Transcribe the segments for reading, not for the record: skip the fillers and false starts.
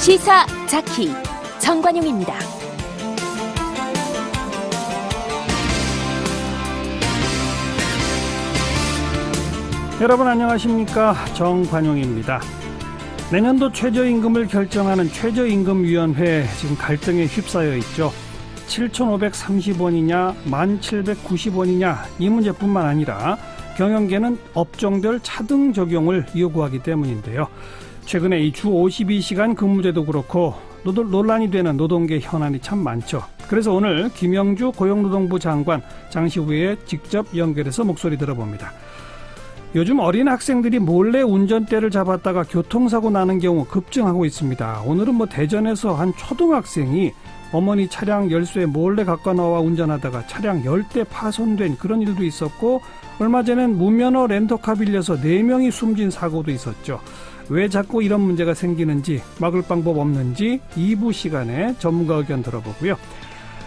시사 자키 정관용입니다. 여러분 안녕하십니까? 정관용입니다. 내년도 최저임금을 결정하는 최저임금위원회 지금 갈등에 휩싸여 있죠. 7,530원이냐 1,790원이냐 이 문제뿐만 아니라 경영계는 업종별 차등 적용을 요구하기 때문인데요. 최근에 이 주 52시간 근무제도 그렇고 논란이 되는 노동계 현안이 참 많죠. 그래서 오늘 김영주 고용노동부 장관 장시 후에 직접 연결해서 목소리 들어봅니다. 요즘 어린 학생들이 몰래 운전대를 잡았다가 교통사고 나는 경우 급증하고 있습니다. 오늘은 대전에서 한 초등학생이 어머니 차량 열쇠 몰래 갖고 나와 운전하다가 차량 열대 파손된 그런 일도 있었고, 얼마 전엔 무면허 렌터카 빌려서 4명이 숨진 사고도 있었죠. 왜 자꾸 이런 문제가 생기는지, 막을 방법 없는지 2부 시간에 전문가 의견 들어보고요.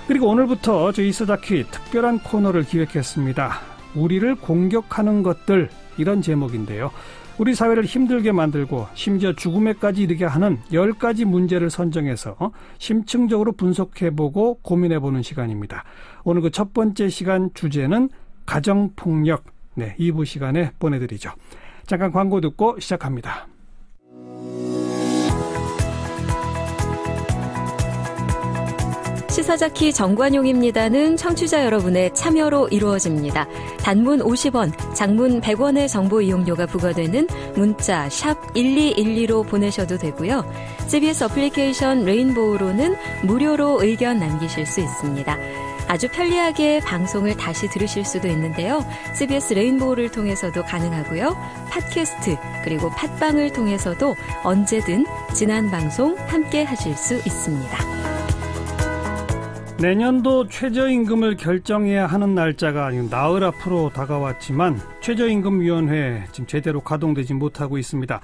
그리고 오늘부터 저희 시사다큐 특별한 코너를 기획했습니다. 우리를 공격하는 것들, 이런 제목인데요. 우리 사회를 힘들게 만들고 심지어 죽음에까지 이르게 하는 10가지 문제를 선정해서 심층적으로 분석해보고 고민해보는 시간입니다. 오늘 그 첫 번째 시간 주제는 가정폭력. 2부 시간에 보내드리죠. 잠깐 광고 듣고 시작합니다. 시사자키 정관용입니다는 청취자 여러분의 참여로 이루어집니다. 단문 50원, 장문 100원의 정보 이용료가 부과되는 문자 샵 1212로 보내셔도 되고요. CBS 어플리케이션 레인보우로는 무료로 의견 남기실 수 있습니다. 아주 편리하게 방송을 다시 들으실 수도 있는데요. CBS 레인보우를 통해서도 가능하고요. 팟캐스트 그리고 팟빵을 통해서도 언제든 지난 방송 함께 하실 수 있습니다. 내년도 최저임금을 결정해야 하는 날짜가 나흘 앞으로 다가왔지만 최저임금위원회 지금 제대로 가동되지 못하고 있습니다.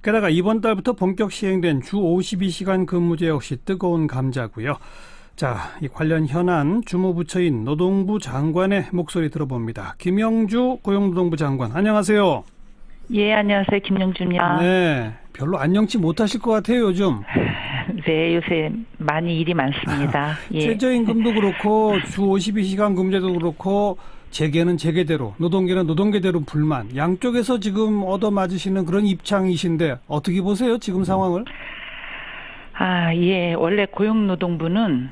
게다가 이번 달부터 본격 시행된 주 52시간 근무제 역시 뜨거운 감자고요. 자, 이 관련 현안 주무부처인 노동부 장관의 목소리 들어봅니다. 김영주 고용노동부 장관, 안녕하세요. 예, 안녕하세요. 김영주입니다. 네, 별로 안녕치 못하실 것 같아요, 요즘. 네, 요새 많이 일이 많습니다. 예. 최저임금도 그렇고 주 52시간 근무제도 그렇고 재계는 재계대로, 노동계는 노동계대로 불만. 양쪽에서 지금 얻어맞으시는 그런 입장이신데 어떻게 보세요, 지금 상황을? 예. 원래 고용노동부는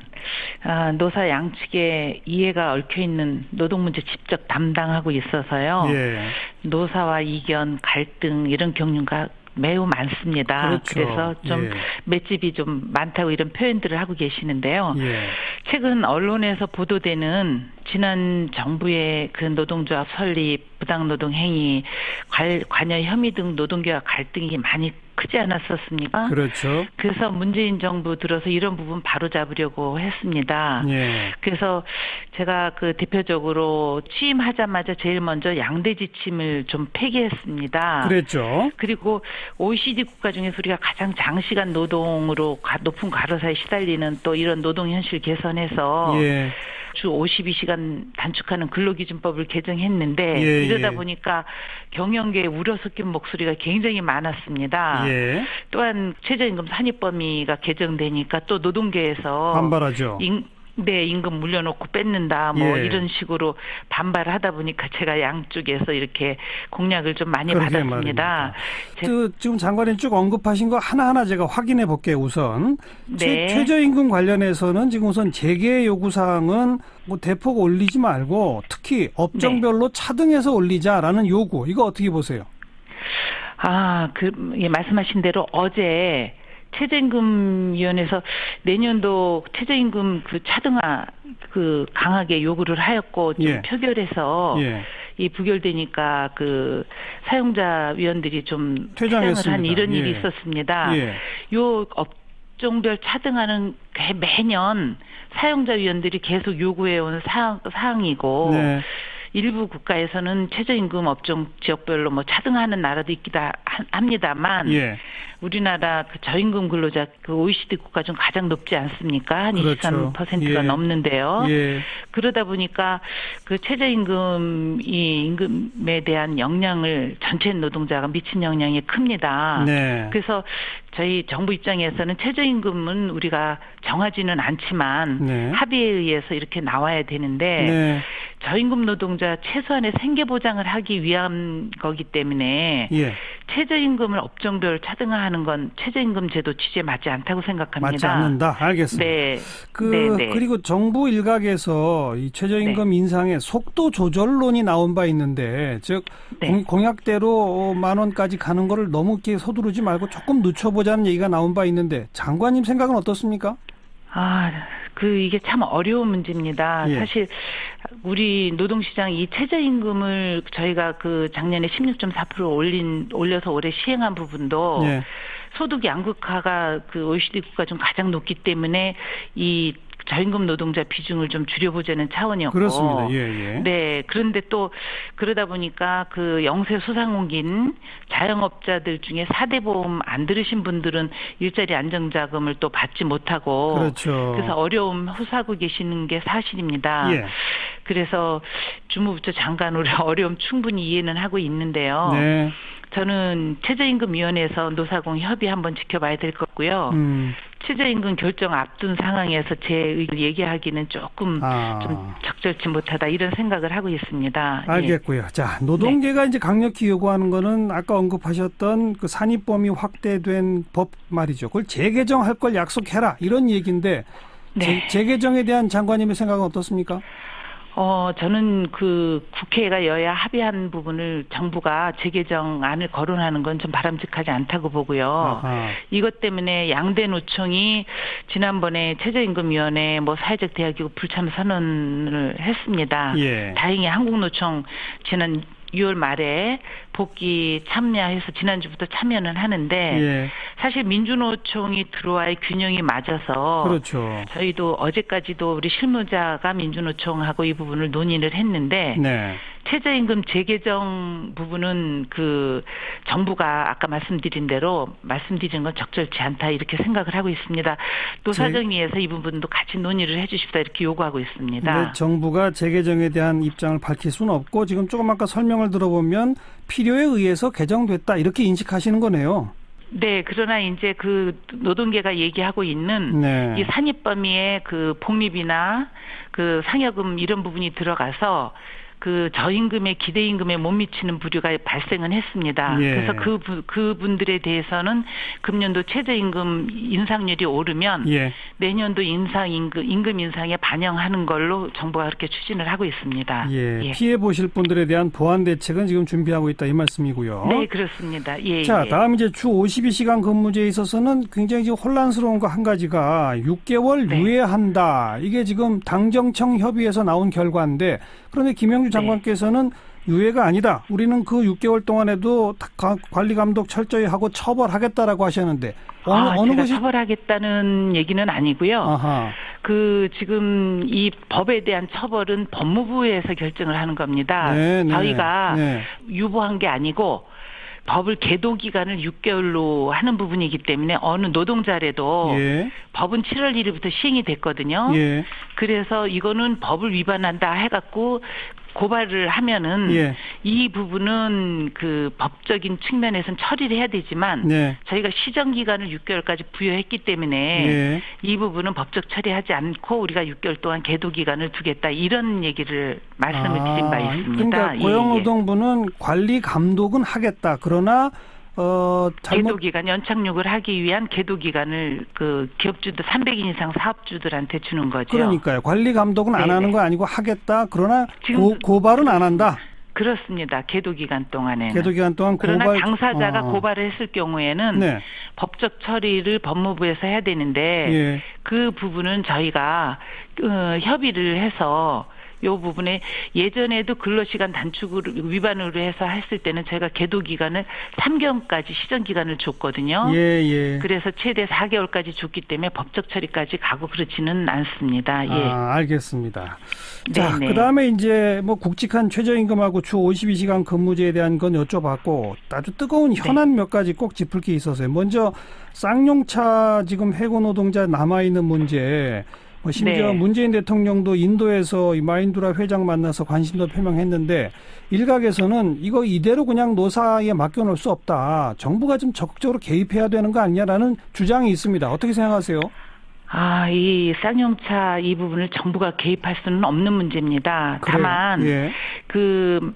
노사 양측의 이해가 얽혀있는 노동 문제 직접 담당하고 있어서요. 예. 노사와 이견, 갈등 이런 경우가 매우 많습니다. 그렇죠. 그래서 좀 맷집이 좀 많다고 이런 표현들을 하고 계시는데요. 예. 최근 언론에서 보도되는 지난 정부의 그 노동조합 설립, 부당노동 행위, 관여 혐의 등 노동계와 갈등이 많이 크지 않았었습니까? 그렇죠. 그래서 문재인 정부 들어서 이런 부분 바로잡으려고 했습니다. 예. 그래서 제가 대표적으로 취임하자마자 제일 먼저 양대 지침을 좀 폐기했습니다. 그랬죠. 그리고 OECD 국가 중에서 우리가 가장 장시간 노동으로 높은 과로사에 시달리는 또 이런 노동 현실 개선해서 예. 주 52시간 단축하는 근로기준법을 개정했는데 예, 이러다 예. 보니까 경영계에 우려 섞인 목소리가 굉장히 많았습니다. 예. 또한 최저임금 산입 범위가 개정되니까 또 노동계에서 반발하죠. 임금 물려놓고 뺏는다 예. 이런 식으로 반발을 하다 보니까 제가 양쪽에서 이렇게 공약을 좀 많이 받았습니다. 지금 장관님 쭉 언급하신 거 하나하나 제가 확인해 볼게요. 우선 네. 최저임금 관련해서는 지금 우선 재계 요구사항은 대폭 올리지 말고 특히 업종별로 차등해서 올리자라는 요구, 이거 어떻게 보세요? 말씀하신 대로 어제 최저임금위원회에서 내년도 최저임금 차등화 강하게 요구를 하였고 좀 예. 표결해서 예. 이 부결되니까 사용자 위원들이 좀 퇴장을 한 이런 일이 있었습니다. 예. 요 업종별 차등하는 매년 사용자 위원들이 계속 요구해온 사항이고 네. 일부 국가에서는 최저임금 업종 지역별로 뭐 차등하는 나라도 있기도 합니다만 예. 우리나라 그 저임금 근로자 그 OECD 국가 중 가장 높지 않습니까? 한 그렇죠. 23%가 예. 넘는데요. 예. 그러다 보니까 그 최저임금이 임금에 대한 영향을 전체 노동자가 미친 영향이 큽니다. 네. 그래서 저희 정부 입장에서는 최저임금은 우리가 정하지는 않지만 네. 합의에 의해서 이렇게 나와야 되는데 네. 저임금 노동자 최소한의 생계 보장을 하기 위한 거기 때문에 예. 최저임금을 업종별 차등화하는 건 최저임금 제도 취지에 맞지 않다고 생각합니다. 맞지 않는다. 알겠습니다. 네. 그리고 정부 일각에서 이 최저임금 인상의 속도 조절론이 나온 바 있는데, 즉 네. 공약대로 10,000원까지 가는 거를 너무 이렇게 서두르지 말고 조금 늦춰보자는 얘기가 나온 바 있는데, 장관님 생각은 어떻습니까? 이게 참 어려운 문제입니다. 예. 사실 우리 노동시장 이 최저임금을 저희가 그 작년에 16.4% 올려서 올해 시행한 부분도 예. 소득 양극화가 그 OECD 국가 중 가장 높기 때문에 이 저임금 노동자 비중을 좀 줄여보자는 차원이었고. 그렇습니다. 예, 예. 네. 그런데 또 그러다 보니까 그 영세 소상공인 자영업자들 중에 4대 보험 안 들으신 분들은 일자리 안정자금을 또 받지 못하고. 그렇죠. 그래서 어려움 호소하고 계시는 게 사실입니다. 예. 그래서 주무부처 장관으로 어려움 충분히 이해는 하고 있는데요. 네. 저는 최저임금위원회에서 노사공 협의 한번 지켜봐야 될 것 같고요. 최저임금 결정 앞둔 상황에서 제 의견을 얘기하기는 조금 좀 적절치 못하다 이런 생각을 하고 있습니다. 알겠고요. 예. 자, 노동계가 이제 강력히 요구하는 거는 아까 언급하셨던 그 산입 범위 확대된 법 말이죠. 그걸 재개정할 걸 약속해라 이런 얘기인데 네. 재개정에 대한 장관님의 생각은 어떻습니까? 저는 그 국회가 여야 합의한 부분을 정부가 재개정안을 거론하는 건 좀 바람직하지 않다고 보고요. 아하. 이것 때문에 양대 노총이 지난번에 최저임금위원회 뭐 사회적 대화기구 불참 선언을 했습니다. 예. 다행히 한국노총 지난 6월 말에 복귀 참여해서 지난주부터 참여는 하는데 예. 사실 민주노총이 들어와야 균형이 맞아서 그렇죠. 저희도 어제까지도 우리 실무자가 민주노총하고 이 부분을 논의를 했는데 네. 최저임금 재개정 부분은 그 정부가 아까 말씀드린 건 적절치 않다 이렇게 생각을 하고 있습니다. 노사정위에서 이 부분도 같이 논의를 해 주십사 이렇게 요구하고 있습니다. 네, 정부가 재개정에 대한 입장을 밝힐 수는 없고 지금 조금 아까 설명을 들어보면 필요에 의해서 개정됐다 이렇게 인식하시는 거네요. 네, 그러나 이제 그 노동계가 얘기하고 있는 네. 이 산입 범위에 그 복리비나 그 상여금 이런 부분이 들어가서 그 저임금의 기대임금에 못 미치는 부류가 발생은 했습니다. 예. 그래서 그분들에 대해서는 금년도 최저임금 인상률이 오르면 예. 내년도 임금 인상에 반영하는 걸로 정부가 그렇게 추진을 하고 있습니다. 예. 예. 피해 보실 분들에 대한 보완 대책은 지금 준비하고 있다 이 말씀이고요. 네, 그렇습니다. 예. 자, 예. 다음 이제 주 52시간 근무제에 있어서는 굉장히 지금 혼란스러운 거 한 가지가 6개월 네. 유예한다. 이게 지금 당정청 협의에서 나온 결과인데 그런데 김영주 장관께서는 유예가 아니다. 우리는 그 6개월 동안에도 관리 감독 철저히 하고 처벌하겠다라고 하셨는데 어느 제가 것이 처벌하겠다는 얘기는 아니고요. 아하. 그 지금 이 법에 대한 처벌은 법무부에서 결정을 하는 겁니다. 네, 네, 저희가 네. 유보한 게 아니고 법을 계도 기간을 6개월로 하는 부분이기 때문에 어느 노동자라도 예. 법은 7월 1일부터 시행이 됐거든요. 예. 그래서 이거는 법을 위반한다 해갖고 고발을 하면은 예. 이 부분은 그 법적인 측면에서는 처리를 해야 되지만 네. 저희가 시정 기간을 6개월까지 부여했기 때문에 예. 이 부분은 법적 처리하지 않고 우리가 6개월 동안 계도 기간을 두겠다 이런 얘기를 말씀을 드린 바 있습니다. 그러니까 고용노동부는 관리 감독은 하겠다. 그러나 계도 기간 연착륙을 하기 위한 계도 기간을 그 기업주들 300인 이상 사업주들한테 주는 거죠. 그러니까요. 관리 감독은 안 네네. 하는 거 아니고 하겠다. 그러나 지금 고발은 안 한다. 그렇습니다. 계도 기간 동안에. 계도 기간 동안 그러나 고발 당사자가 고발을 했을 경우에는 네. 법적 처리를 법무부에서 해야 되는데 예. 그 부분은 저희가 협의를 해서 요 부분에 예전에도 근로시간 단축을 위반으로 해서 했을 때는 저희가 계도 기간을 3개월까지 시정 기간을 줬거든요. 예. 그래서 최대 4개월까지 줬기 때문에 법적 처리까지 가고 그렇지는 않습니다. 예. 알겠습니다. 자, 네네. 그다음에 이제 뭐 굵직한 최저임금하고 주 52시간 근무제에 대한 건 여쭤봤고 아주 뜨거운 현안 몇 가지 꼭 짚을 게 있어서요. 먼저 쌍용차 지금 해고 노동자 남아 있는 문제. 심지어 문재인 대통령도 인도에서 이 마인두라 회장 만나서 관심도 표명했는데 일각에서는 이거 이대로 그냥 노사에 맡겨놓을 수 없다. 정부가 좀 적극적으로 개입해야 되는 거 아니냐라는 주장이 있습니다. 어떻게 생각하세요? 이 쌍용차 이 부분을 정부가 개입할 수는 없는 문제입니다. 그래요? 다만, 예. 그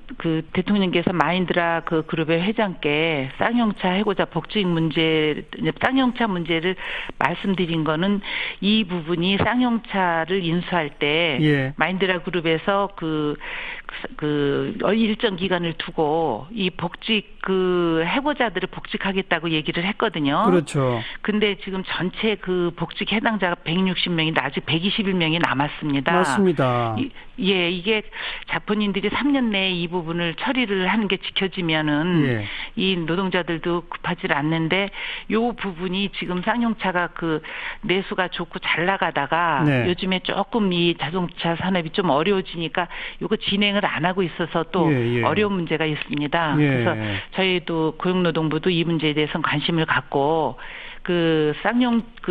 대통령께서 마인드라 그 그룹의 회장께 쌍용차 해고자 복직 문제, 쌍용차 문제를 말씀드린 거는 이 부분이 쌍용차를 인수할 때 예. 마인드라 그룹에서 그 일정 기간을 두고 이 복직 해고자들을 복직하겠다고 얘기를 했거든요. 그렇죠. 근데 지금 전체 그 복직 해당자가 160명인데 아직 121명이 남았습니다. 맞습니다. 이게 자본인들이 3년 내에 이 부분을 처리를 하는 게 지켜지면은 이 노동자들도 급하지 않는데 요 부분이 지금 쌍용차가 그 내수가 좋고 잘 나가다가 요즘에 조금 이 자동차 산업이 좀 어려워지니까 요거 진행을 안 하고 있어서 또 어려운 문제가 있습니다. 그래서 저희도 고용노동부도 이 문제에 대해서는 관심을 갖고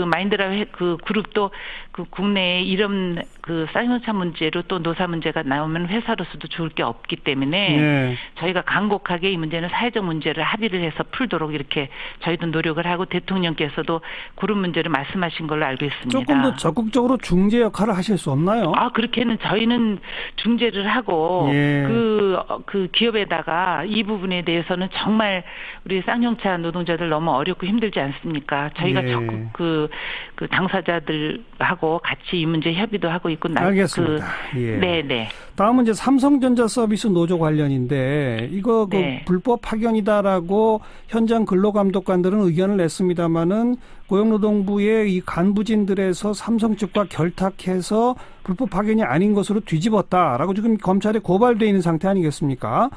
마인드라 그 그룹도 그 국내에 이런 그 쌍용차 문제로 또 노사 문제가 나오면 회사로서도 좋을 게 없기 때문에 저희가 간곡하게 이 문제는 사회적 문제를 합의를 해서 풀도록 이렇게 저희도 노력을 하고 대통령께서도 그런 문제를 말씀하신 걸로 알고 있습니다. 조금 더 적극적으로 중재 역할을 하실 수 없나요? 그렇게는 저희는 중재를 하고 그 기업에다가 이 부분에 대해서는 정말 우리 쌍용차 노동자들 너무 어렵고 힘들지 않습니까? 저희가 적극 그 당사자들하고 같이 이 문제 협의도 하고 있고 알겠습니다. 네네. 다음은 이제 삼성전자 서비스 노조 관련인데 이거 불법 파견이다라고 현장 근로감독관들은 의견을 냈습니다마는 고용노동부의 이 간부진들에서 삼성 측과 결탁해서 불법 파견이 아닌 것으로 뒤집었다라고 지금 검찰에 고발돼 있는 상태 아니겠습니까?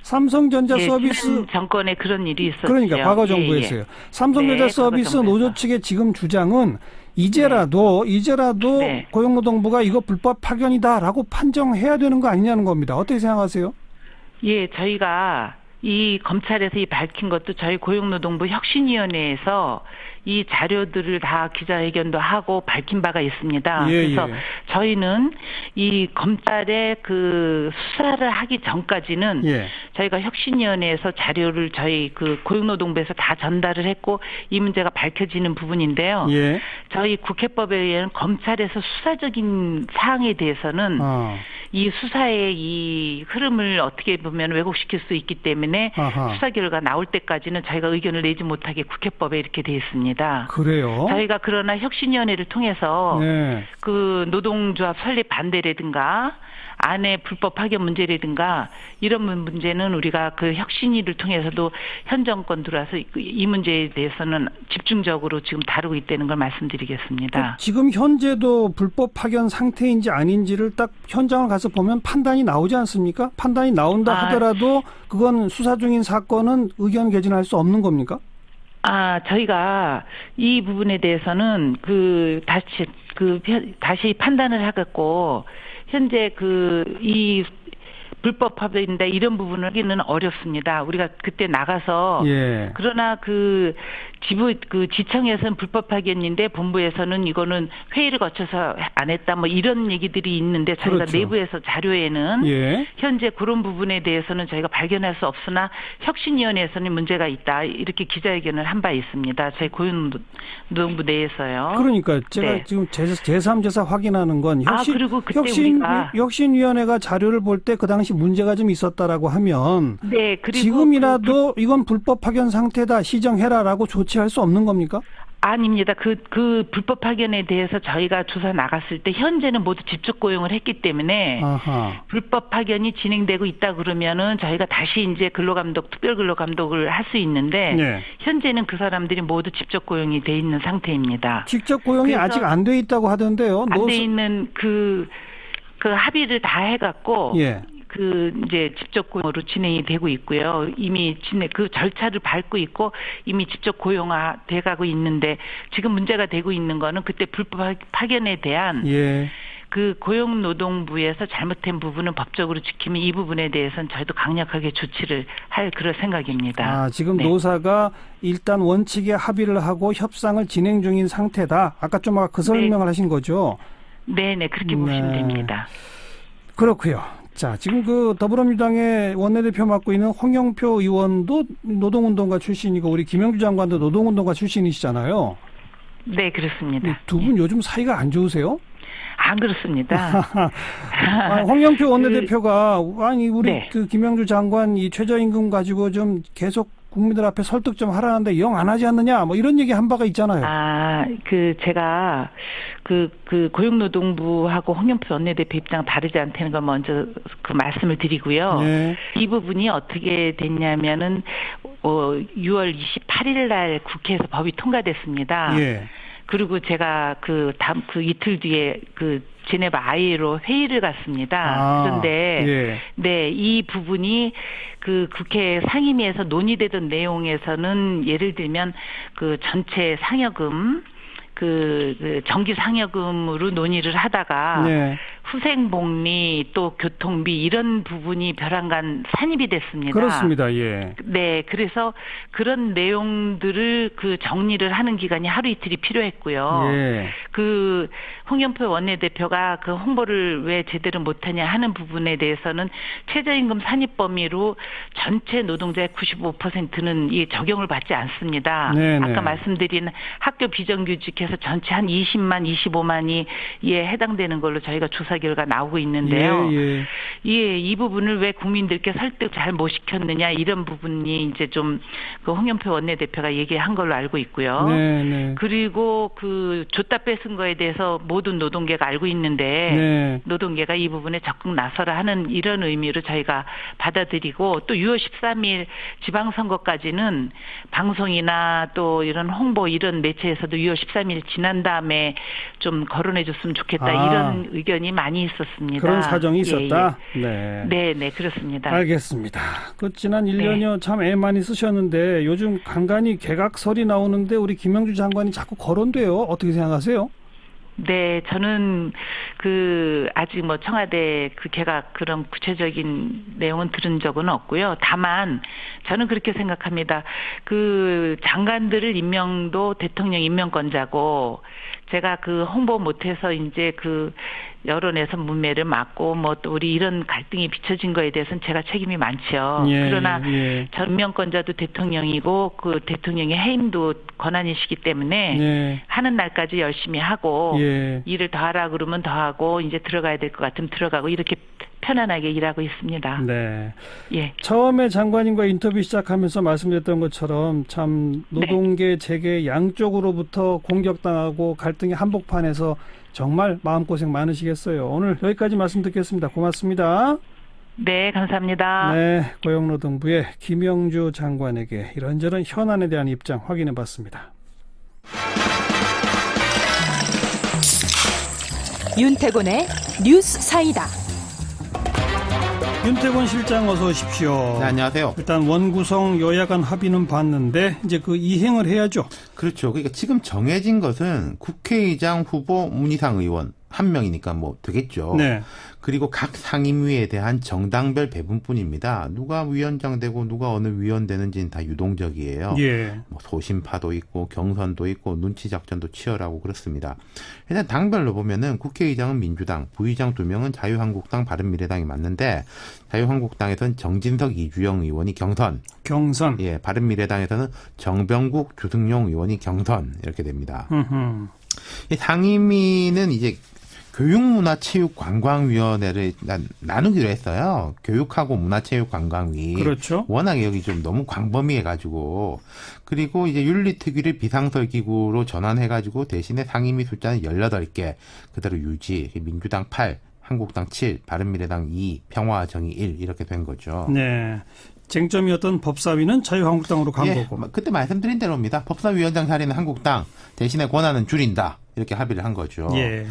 삼성전자 서비스 지난 정권에 그런 일이 있었죠. 그러니까 과거 정부에서요. 삼성전자 서비스 노조 측의 지금 주장은 이제라도 고용노동부가 이거 불법 파견이다라고 판정해야 되는 거 아니냐는 겁니다. 어떻게 생각하세요? 저희가 이 검찰에서 밝힌 것도 저희 고용노동부 혁신위원회에서 이 자료들을 다 기자회견도 하고 밝힌 바가 있습니다. 그래서 저희는 이 검찰의 그 수사를 하기 전까지는 저희가 혁신위원회에서 자료를 저희 그 고용노동부에서 다 전달을 했고 이 문제가 밝혀지는 부분인데요. 저희 국회법에 의한 검찰에서 수사적인 사항에 대해서는 이 수사의 이 흐름을 어떻게 보면 왜곡시킬 수 있기 때문에 수사 결과 나올 때까지는 저희가 의견을 내지 못하게 국회법에 이렇게 돼 있습니다. 그래요? 저희가 그러나 혁신위원회를 통해서 그 노동조합 설립 반대라든가 안에 불법 파견 문제라든가 이런 문제는 우리가 그 혁신위를 통해서도 현 정권 들어와서 이 문제에 대해서는 집중적으로 지금 다루고 있다는 걸 말씀드리겠습니다. 지금 현재도 불법 파견 상태인지 아닌지를 딱 현장을 가서 보면 판단이 나오지 않습니까? 판단이 나온다 하더라도 그건 수사 중인 사건은 의견 개진할 수 없는 겁니까? 저희가 이 부분에 대해서는 다시 판단을 하겠고 현재 이 불법 파견인다 이런 부분을 하기는 어렵습니다. 우리가 그때 나가서 그러나 지청에서는 불법 파견인데 본부에서는 이거는 회의를 거쳐서 안 했다 뭐 이런 얘기들이 있는데 저희가 내부에서 자료에는 현재 그런 부분에 대해서는 저희가 발견할 수 없으나 혁신위원회에서는 문제가 있다 이렇게 기자회견을 한 바 있습니다. 저희 고용노동부 내에서요. 그러니까 제가 지금 제3, 제4 확인하는 건 혁신위원회가 자료를 볼 때 그 당시 문제가 좀 있었다라고 하면 그리고 지금이라도 이건 불법 파견 상태다 시정해라라고 조치할 수 없는 겁니까? 아닙니다. 그 불법 파견에 대해서 저희가 조사 나갔을 때 현재는 모두 직접 고용을 했기 때문에 불법 파견이 진행되고 있다 그러면은 저희가 다시 이제 특별 근로감독을 할 수 있는데 현재는 그 사람들이 모두 직접 고용이 돼 있는 상태입니다. 직접 고용이 아직 안 돼 있다고 하던데요. 안 돼 있는 그 합의를 다 해갖고 예. 그 이제 직접 고용으로 진행이 되고 있고요. 이미 그 절차를 밟고 있고 이미 직접 고용화 돼가고 있는데 지금 문제가 되고 있는 거는 그때 불법 파견에 대한 예. 그 고용노동부에서 잘못된 부분은 법적으로 지키면 이 부분에 대해서는 저희도 강력하게 조치를 할 그럴 생각입니다. 아, 지금 네. 노사가 일단 원칙에 합의를 하고 협상을 진행 중인 상태다. 아까 좀 그 설명을 네. 하신 거죠? 네네, 그렇게 보시면 됩니다. 그렇고요. 자, 지금 그 더불어민주당의 원내대표 맡고 있는 홍영표 의원도 노동운동가 출신이고 우리 김영주 장관도 노동운동가 출신이시잖아요. 네, 그렇습니다. 두 분 요즘 사이가 안 좋으세요? 안 그렇습니다. 홍영표 원내대표가 아니 우리 네. 그 김영주 장관 이 최저임금 가지고 좀 계속 국민들 앞에 설득 좀 하라는데 영 안 하지 않느냐 뭐 이런 얘기 한 바가 있잖아요. 제가 그 고용노동부하고 홍영표 원내대표 입장 다르지 않다는 걸 먼저 그 말씀을 드리고요. 네. 이 부분이 어떻게 됐냐면은 6월 28일 날 국회에서 법이 통과됐습니다. 예. 그리고 제가 그 이틀 뒤에 그 제네바 ILO 회의를 갔습니다. 그런데 예. 네, 이 부분이 그 국회 상임위에서 논의되던 내용에서는 예를 들면 그 전체 상여금 그 정기 상여금으로 논의를 하다가 네. 후생복리 또 교통비 이런 부분이 벼랑간 산입이 됐습니다. 그렇습니다. 예. 네, 그래서 그런 내용들을 그 정리를 하는 기간이 하루 이틀이 필요했고요. 예. 그 홍영표 원내대표가 그 홍보를 왜 제대로 못하냐 하는 부분에 대해서는 최저임금 산입 범위로 전체 노동자의 95%는 이 적용을 받지 않습니다. 네네. 아까 말씀드린 학교 비정규직에서 전체 한 20만, 25만이 에 해당되는 걸로 저희가 조사 결과 나오고 있는데요. 예. 예, 이 부분을 왜 국민들께 설득 잘 못 시켰느냐 이런 부분이 이제 좀 그 홍영표 원내대표가 얘기한 걸로 알고 있고요. 네. 그리고 그 줬다 뺏은 거에 대해서 모든 노동계가 알고 있는데 네. 노동계가 이 부분에 적극 나서라 하는 이런 의미로 저희가 받아들이고 또 6월 13일 지방선거까지는 방송이나 또 이런 홍보 이런 매체에서도 6월 13일 지난 다음에 좀 거론해 줬으면 좋겠다 이런 의견이 많이 있었습니다. 그런 사정이 있었다? 예. 네, 그렇습니다. 알겠습니다. 그 지난 1년여 참 애 많이 쓰셨는데 요즘 간간히 개각설이 나오는데 우리 김영주 장관이 자꾸 거론돼요. 어떻게 생각하세요? 네, 저는 아직 뭐 청와대 그 개각 그런 구체적인 내용은 들은 적은 없고요. 다만 저는 그렇게 생각합니다. 그 장관들을 임명도 대통령 임명권자고 제가 그 홍보 못해서 이제 그 여론에서 문매를 맞고 뭐 또 우리 이런 갈등이 비춰진 거에 대해서는 제가 책임이 많죠. 그러나 임명권자도 대통령이고 그 대통령의 해임도 권한이시기 때문에 하는 날까지 열심히 하고 일을 더 하라 그러면 더 하고 이제 들어가야 될 것 같으면 들어가고 이렇게 편안하게 일하고 있습니다. 네. 예. 처음에 장관님과 인터뷰 시작하면서 말씀드렸던 것처럼 참 노동계, 재계 양쪽으로부터 공격당하고 갈등의 한복판에서 정말 마음고생 많으시겠어요. 오늘 여기까지 말씀 듣겠습니다. 고맙습니다. 네, 감사합니다. 네, 고용노동부의 김영주 장관에게 이런저런 현안에 대한 입장 확인해 봤습니다. 윤태곤의 뉴스 사이다. 윤태곤 실장 어서 오십시오. 네, 안녕하세요. 일단 원구성 여야 간 합의는 봤는데 이제 그 이행을 해야죠. 그렇죠. 그러니까 지금 정해진 것은 국회의장 후보 문희상 의원 한 명이니까 뭐 되겠죠. 네. 그리고 각 상임위에 대한 정당별 배분뿐입니다. 누가 위원장 되고 누가 어느 위원 되는지는 다 유동적이에요. 예. 뭐 소신파도 있고 경선도 있고 눈치 작전도 치열하고 그렇습니다. 일단 당별로 보면은 국회의장은 민주당, 부의장 2명은 자유한국당, 바른미래당이 맞는데 자유한국당에서는 정진석, 이주영 의원이 경선. 예, 바른미래당에서는 정병국, 주승용 의원이 경선 이렇게 됩니다. 상임위는 이제 교육문화체육관광위원회를 나누기로 했어요. 교육하고 문화체육관광위. 그렇죠. 워낙 여기 좀 너무 광범위해가지고. 그리고 이제 윤리특위를 비상설기구로 전환해가지고 대신에 상임위 숫자는 18개 그대로 유지. 민주당 8, 한국당 7, 바른미래당 2, 평화정의 1 이렇게 된 거죠. 네. 쟁점이었던 법사위는 자유한국당으로 간 거고. 그때 말씀드린 대로입니다. 법사위원장 자리는 한국당, 대신에 권한은 줄인다. 이렇게 합의를 한 거죠. 예.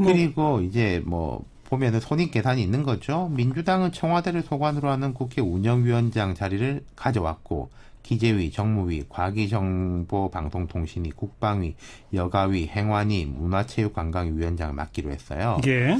그리고 이제 뭐 보면은 손익 계산이 있는 거죠. 민주당은 청와대를 소관으로 하는 국회 운영위원장 자리를 가져왔고 기재위, 정무위, 과기정보방송통신위, 국방위, 여가위, 행안위, 문화체육관광위 위원장을 맡기로 했어요. 예.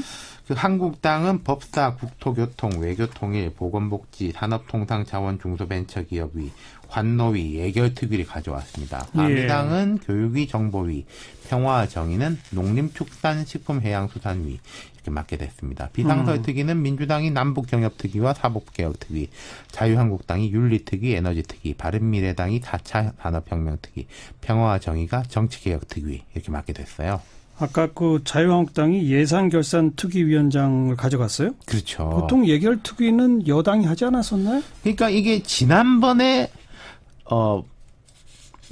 그 한국당은 법사, 국토교통, 외교통일, 보건복지, 산업통상자원 중소벤처기업위, 환노위, 예결특위를 가져왔습니다. 바미당은 교육위, 정보위, 평화정의는 농림축산식품해양수산위 이렇게 맡게 됐습니다. 비상설특위는 민주당이 남북경협특위와 사법개혁특위, 자유한국당이 윤리특위, 에너지특위, 바른미래당이 4차 산업혁명특위, 평화정의가 정치개혁특위 이렇게 맡게 됐어요. 아까 그 자유한국당이 예산결산특위위원장을 가져갔어요? 그렇죠. 보통 예결특위는 여당이 하지 않았었나요? 그러니까 이게 지난번에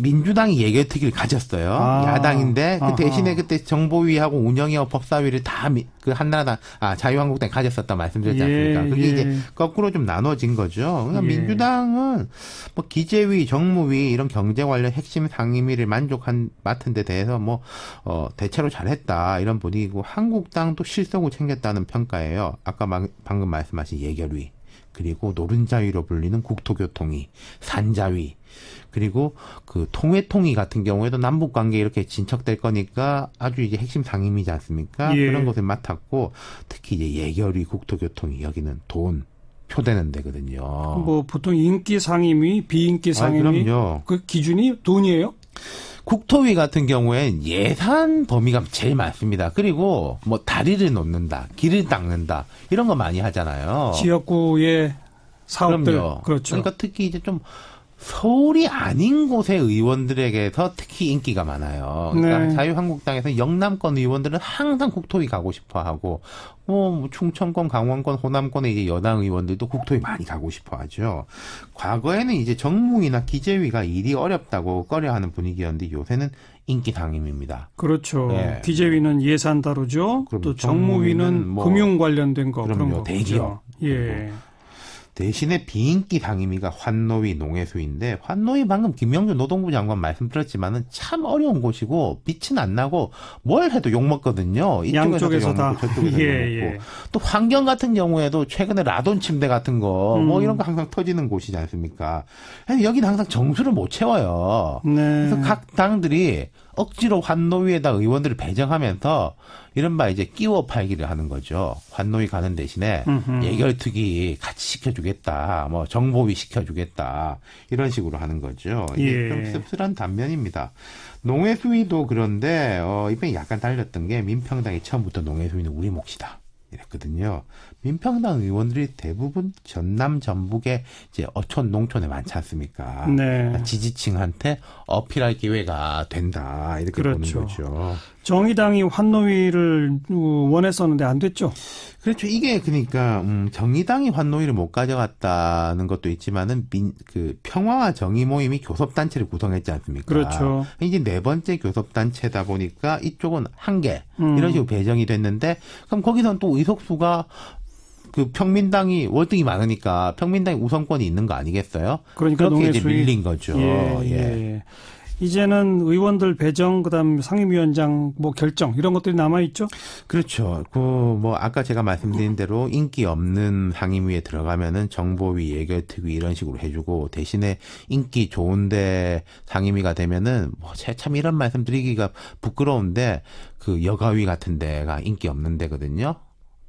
민주당이 예결특위를 가졌어요. 야당인데 그 대신에 그때 정보위하고 운영위하고 법사위를 다 그 한나라당 자유한국당이 가졌었다 말씀드렸지 않습니까? 그게 이제 거꾸로 좀 나눠진 거죠. 그러니까 민주당은 뭐 기재위, 정무위 이런 경제 관련 핵심 상임위를 맡은 데 대해서 대체로 잘했다 이런 분위기고 한국당도 실속을 챙겼다는 평가예요. 아까 방금 말씀하신 예결위. 그리고 노른자위로 불리는 국토교통위, 산자위, 그리고 그 통회통위 같은 경우에도 남북 관계 이렇게 진척될 거니까 아주 이제 핵심 상임이지 않습니까? 예. 그런 것을 맡았고 특히 이제 예결위, 국토교통위 여기는 돈 표되는 데거든요. 뭐 보통 인기 상임위, 비인기 상임위, 그럼요. 그 기준이 돈이에요? 국토위 같은 경우엔 예산 범위가 제일 많습니다. 그리고 뭐 다리를 놓는다, 길을 닦는다 이런 거 많이 하잖아요. 지역구의 사업들. 그럼요. 그렇죠. 그러니까 특히 이제 좀 서울이 아닌 곳의 의원들에게서 특히 인기가 많아요. 그러니까 네. 자유한국당에서 영남권 의원들은 항상 국토위 가고 싶어하고 뭐 충청권, 강원권, 호남권의 이제 여당 의원들도 국토위 많이 가고 싶어하죠. 과거에는 이제 정무위나 기재위가 일이 어렵다고 꺼려하는 분위기였는데 요새는 인기 상임입니다. 그렇죠. 네. 기재위는 예산 다루죠. 그럼 또 정무위는 금융 관련된 거 그런 거. 대기업. 예. 대신에 비인기 상임위가 환노위, 농해수인데 환노위 방금 김영주 노동부 장관 말씀드렸지만은 참 어려운 곳이고 빛은 안 나고 뭘 해도 욕 먹거든요. 양쪽에서 다. 저쪽에서 욕 먹고. 또 환경 같은 경우에도 최근에 라돈 침대 같은 거 뭐 이런 거 항상 터지는 곳이지 않습니까? 여기는 항상 정수를 못 채워요. 네. 그래서 각 당들이 억지로 환노위에다 의원들을 배정하면서 이른바 이제 끼워 팔기를 하는 거죠. 환노위 가는 대신에 예결특위 같이 시켜주겠다, 뭐 정보위 시켜주겠다 이런 식으로 하는 거죠. 이게 예. 좀 씁쓸한 단면입니다. 농해수위도 그런데 이번에 약간 달렸던 게 민평당이 처음부터 농해수위는 우리 몫이다 이랬거든요. 민평당 의원들이 대부분 전남 전북의 이제 어촌 농촌에 많지 않습니까? 네. 지지층한테 어필할 기회가 된다 이렇게 그렇죠. 보는 거죠. 정의당이 환노위를 원했었는데 안 됐죠. 그렇죠. 이게 그러니까 정의당이 환노위를 못 가져갔다는 것도 있지만은 그 평화와 정의 모임이 교섭단체를 구성했지 않습니까? 그렇죠. 이제 네 번째 교섭단체다 보니까 이쪽은 한 개 이런 식으로 배정이 됐는데 그럼 거기선 또 의석수가 그 평민당이 월등히 많으니까 평민당이 우선권이 있는 거 아니겠어요? 그러니까 그렇게 이제 농해수위. 밀린 거죠. 예. 이제는 의원들 배정, 그다음 상임위원장 뭐 결정 이런 것들이 남아 있죠. 그렇죠. 뭐 아까 제가 말씀드린 대로 인기 없는 상임위에 들어가면은 정보위, 예결특위 이런 식으로 해주고 대신에 인기 좋은데 상임위가 되면은 뭐 참 이런 말씀드리기가 부끄러운데 그 여가위 같은 데가 인기 없는 데거든요.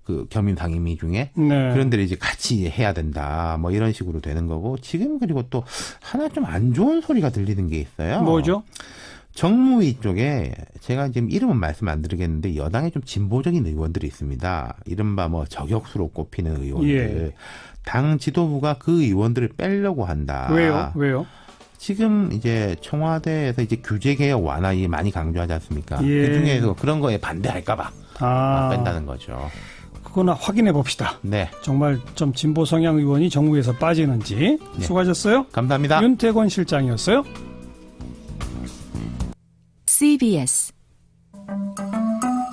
그 겸임 상임위 중에 네. 그런 데를 이제 같이 해야 된다 뭐 이런 식으로 되는 거고 지금 그리고 또 하나 좀 안 좋은 소리가 들리는 게 있어요. 뭐죠? 정무위 쪽에 제가 지금 이름은 말씀 안 드리겠는데 여당에 좀 진보적인 의원들이 있습니다. 이른바 뭐 저격수로 꼽히는 의원들. 예. 당 지도부가 그 의원들을 빼려고 한다. 왜요? 지금 이제 청와대에서 이제 규제 개혁 완화 많이 강조하지 않습니까? 예. 그 중에서 그런 거에 반대할까봐 뺀다는 거죠. 그거나 확인해 봅시다. 네. 정말 좀 진보 성향 의원이 정부에서 빠지는지. 네. 수고하셨어요. 감사합니다. 윤태권 실장이었어요. CBS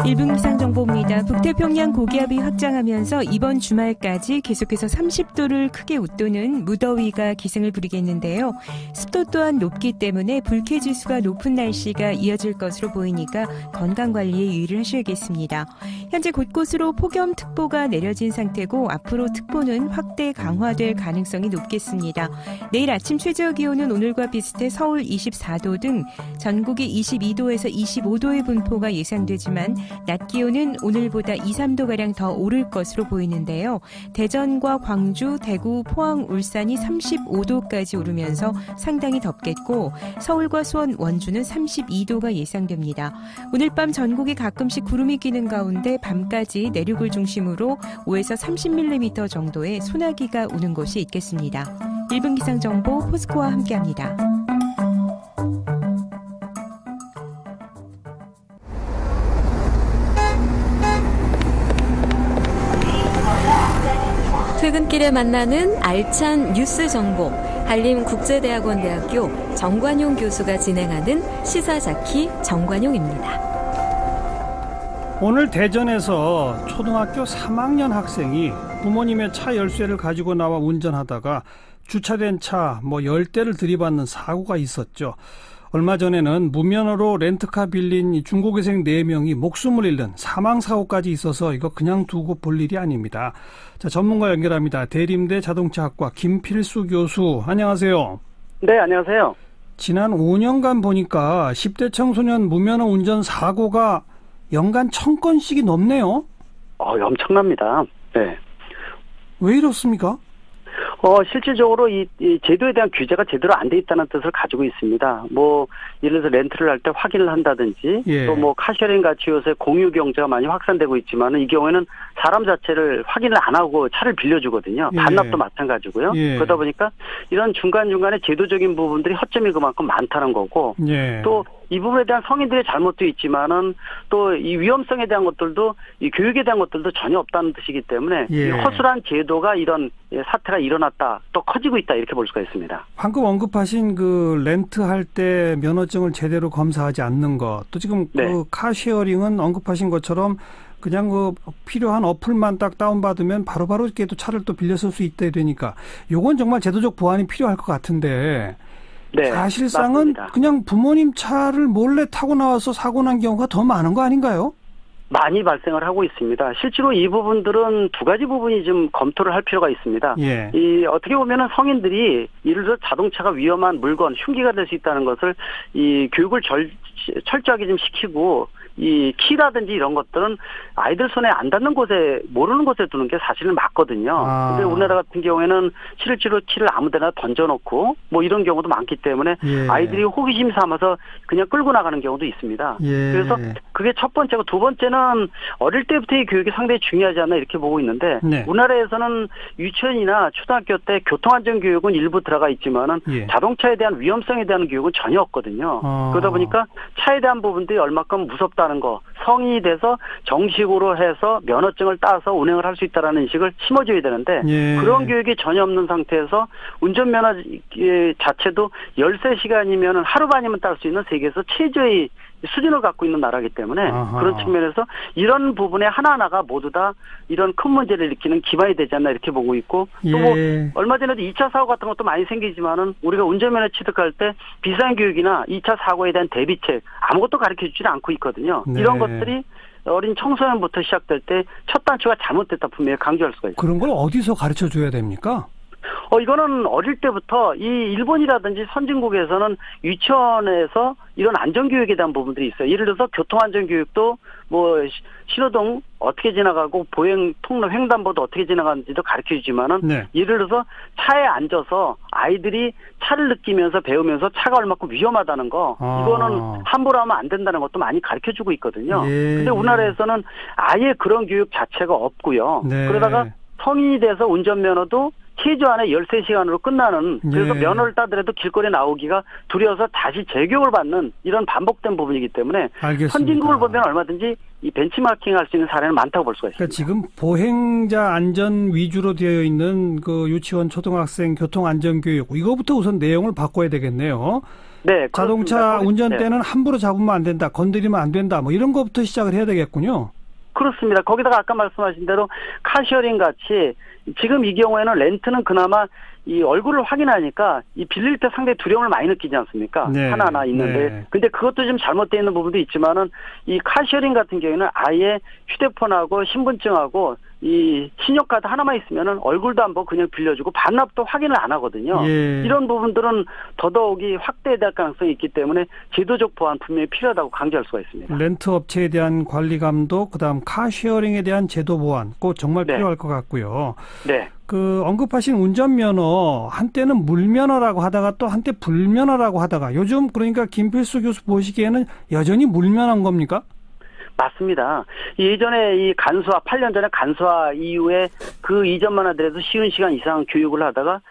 1분 기상정보입니다. 북태평양 고기압이 확장하면서 이번 주말까지 계속해서 30도를 크게 웃도는 무더위가 기승을 부리겠는데요. 습도 또한 높기 때문에 불쾌지수가 높은 날씨가 이어질 것으로 보이니까 건강관리에 유의를 하셔야겠습니다. 현재 곳곳으로 폭염특보가 내려진 상태고 앞으로 특보는 확대 강화될 가능성이 높겠습니다. 내일 아침 최저기온은 오늘과 비슷해 서울 24도 등 전국이 22도에서 25도의 분포가 예상되지만 낮 기온은 오늘보다 2, 3도가량 더 오를 것으로 보이는데요. 대전과 광주, 대구, 포항, 울산이 35도까지 오르면서 상당히 덥겠고 서울과 수원, 원주는 32도가 예상됩니다. 오늘 밤 전국에 가끔씩 구름이 끼는 가운데 밤까지 내륙을 중심으로 5에서 30mm 정도의 소나기가 오는 곳이 있겠습니다. 1분 기상정보 포스코와 함께합니다. 퇴근길에 만나는 알찬 뉴스 정보, 한림국제대학원대학교 정관용 교수가 진행하는 시사자키 정관용입니다. 오늘 대전에서 초등학교 3학년 학생이 부모님의 차 열쇠를 가지고 나와 운전하다가 주차된 차 10대를 들이받는 사고가 있었죠. 얼마 전에는 무면허로 렌트카 빌린 중고교생 4명이 목숨을 잃는 사망사고까지 있어서 이거 그냥 두고 볼 일이 아닙니다. 자, 전문가 연결합니다. 대림대 자동차학과 김필수 교수, 안녕하세요. 네, 안녕하세요. 지난 5년간 보니까 10대 청소년 무면허 운전 사고가 연간 1000건씩이 넘네요. 엄청납니다. 네. 왜 이렇습니까? 실질적으로 이 제도에 대한 규제가 제대로 안 돼 있다는 뜻을 가지고 있습니다. 예를 들어서 렌트를 할 때 확인을 한다든지, 예. 또 카쉐링 같이 요새 공유 경제가 많이 확산되고 있지만, 이 경우에는 사람 자체를 확인을 안 하고 차를 빌려주거든요. 예. 반납도 마찬가지고요. 예. 그러다 보니까 이런 중간중간에 제도적인 부분들이 허점이 그만큼 많다는 거고, 예. 또 이 부분에 대한 성인들의 잘못도 있지만은 또 이 위험성에 대한 것들도 이 교육에 대한 것들도 전혀 없다는 뜻이기 때문에 예. 이 허술한 제도가 이런 사태가 일어났다, 또 커지고 있다, 이렇게 볼 수가 있습니다. 방금 언급하신 그 렌트할 때 면허증을 제대로 검사하지 않는 것, 또 지금 네. 그 카쉐어링은 언급하신 것처럼 그냥 필요한 어플만 딱 다운받으면 바로바로 이렇게 또 차를 또 빌려 쓸 수 있다 되니까 요건 정말 제도적 보완이 필요할 것 같은데, 네, 사실상은 맞습니다. 그냥 부모님 차를 몰래 타고 나와서 사고 난 경우가 더 많은 거 아닌가요? 많이 발생을 하고 있습니다. 실제로 이 부분들은 두 가지 부분이 좀 검토를 할 필요가 있습니다. 예. 어떻게 보면은 성인들이 예를 들어 자동차가 위험한 물건, 흉기가 될 수 있다는 것을 이 교육을 철저하게 좀 시키고, 이 키라든지 이런 것들은 아이들 손에 안 닿는 곳에, 모르는 곳에 두는 게 사실은 맞거든요. 근데 우리나라 같은 경우에는 실제로 키를 아무데나 던져놓고 이런 경우도 많기 때문에 예. 아이들이 호기심 삼아서 그냥 끌고 나가는 경우도 있습니다. 예. 그래서 그게 첫 번째고, 두 번째는 어릴 때부터의 교육이 상당히 중요하지 않나 이렇게 보고 있는데, 네. 우리나라에서는 유치원이나 초등학교 때 교통안전교육은 일부 들어가 있지만은 예. 자동차에 대한 위험성에 대한 교육은 전혀 없거든요. 그러다 보니까 차에 대한 부분들이 얼마큼 무섭다는 거, 성인이 돼서 정식으로 해서 면허증을 따서 운행을 할 수 있다는 인식을 심어줘야 되는데, 예. 그런 교육이 전혀 없는 상태에서 운전면허 자체도 13시간이면 하루 반이면 딸 수 있는 세계에서 최저의 수준을 갖고 있는 나라이기 때문에, 아하. 그런 측면에서 이런 부분에 하나하나가 모두 다 이런 큰 문제를 일으키는 기반이 되지 않나 이렇게 보고 있고, 또 예. 얼마 전에도 2차 사고 같은 것도 많이 생기지만은 우리가 운전면허 취득할 때 비상교육이나 2차 사고에 대한 대비책 아무것도 가르쳐주지 않고 있거든요. 네. 이런 것들이 어린 청소년부터 시작될 때 첫 단추가 잘못됐다 분명히 강조할 수가 있습니다. 그런 걸 어디서 가르쳐 줘야 됩니까? 이거는 어릴 때부터 이 일본이라든지 선진국에서는 유치원에서 이런 안전교육에 대한 부분들이 있어요. 예를 들어서 교통안전교육도 신호등 어떻게 지나가고 보행 통로 횡단보도 어떻게 지나가는지도 가르쳐주지만은, 네. 예를 들어서 차에 앉아서 아이들이 차를 느끼면서 배우면서 차가 얼마큼 위험하다는 거, 이거는 함부로 하면 안 된다는 것도 많이 가르쳐주고 있거든요. 예. 근데 우리나라에서는 아예 그런 교육 자체가 없고요. 네. 그러다가 성인이 돼서 운전면허도 체조 안에 13시간으로 끝나는, 그래서 예. 면허를 따더라도 길거리에 나오기가 두려워서 다시 재교육을 받는 이런 반복된 부분이기 때문에, 알겠습니다. 선진국을 보면 얼마든지 이 벤치마킹 할 수 있는 사례는 많다고 볼 수가 있습니다. 그러니까 지금 보행자 안전 위주로 되어 있는 그 유치원 초등학생 교통안전교육, 이거부터 우선 내용을 바꿔야 되겠네요. 네, 자동차 그렇습니다. 운전대는 함부로 잡으면 안 된다, 건드리면 안 된다, 뭐 이런 것부터 시작을 해야 되겠군요. 그렇습니다. 거기다가 아까 말씀하신 대로 카시어링 같이 지금 이 경우에는 렌트는 그나마 이 얼굴을 확인하니까 이 빌릴 때 상당히 두려움을 많이 느끼지 않습니까? 네. 하나하나 있는데. 네. 근데 그것도 좀 잘못되어 있는 부분도 있지만은 이 카시어링 같은 경우에는 아예 휴대폰하고 신분증하고 이 신용카드 하나만 있으면은 얼굴도 한번 그냥 빌려주고 반납도 확인을 안 하거든요. 예. 이런 부분들은 더더욱이 확대될 가능성이 있기 때문에 제도적 보완 분명히 필요하다고 강조할 수가 있습니다. 렌트 업체에 대한 관리 감독, 그다음 카쉐어링에 대한 제도 보완, 꼭 정말 네. 필요할 것 같고요. 네. 그 언급하신 운전면허 한때는 물면허라고 하다가 또 한때 불면허라고 하다가 요즘 그러니까 김필수 교수 보시기에는 여전히 물면허인 겁니까? 맞습니다. 예전에 이 간수화 8년 전에 간수화 이후에 그 이전만 하더라도 쉬운 시간 이상 교육을 하다가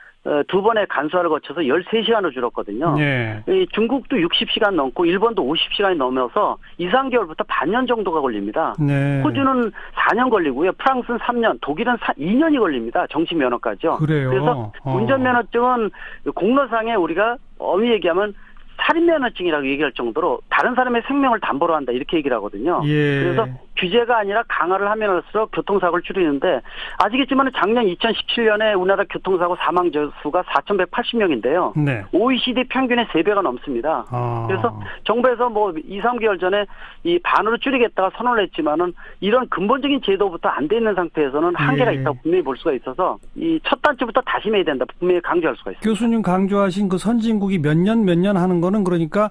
두 번의 간수화를 거쳐서 13시간을 줄었거든요. 네. 중국도 60시간 넘고 일본도 50시간이 넘어서 2, 3개월부터 반년 정도가 걸립니다. 네. 호주는 4년 걸리고요. 프랑스는 3년, 독일은 2년이 걸립니다. 정식 면허까지요. 그래요? 그래서 운전면허증은 공로상에 우리가 엄히 얘기하면 살인면허증이라고 얘기할 정도로 다른 사람의 생명을 담보로 한다 이렇게 얘기를 하거든요. 예. 그래서 규제가 아니라 강화를 하면 할수록 교통사고를 줄이는데 아시겠지만 작년 2017년에 우리나라 교통사고 사망 수가 4,180명인데요. 네. OECD 평균의 3배가 넘습니다. 그래서 정부에서 뭐 2, 3개월 전에 이 반으로 줄이겠다가 선언을 했지만은 이런 근본적인 제도부터 안 돼 있는 상태에서는 한계가 예. 있다고 분명히 볼 수가 있어서 이 첫 단추부터 다짐해야 된다 분명히 강조할 수가 있습니다. 교수님 강조하신 그 선진국이 몇 년 하는 거는 그러니까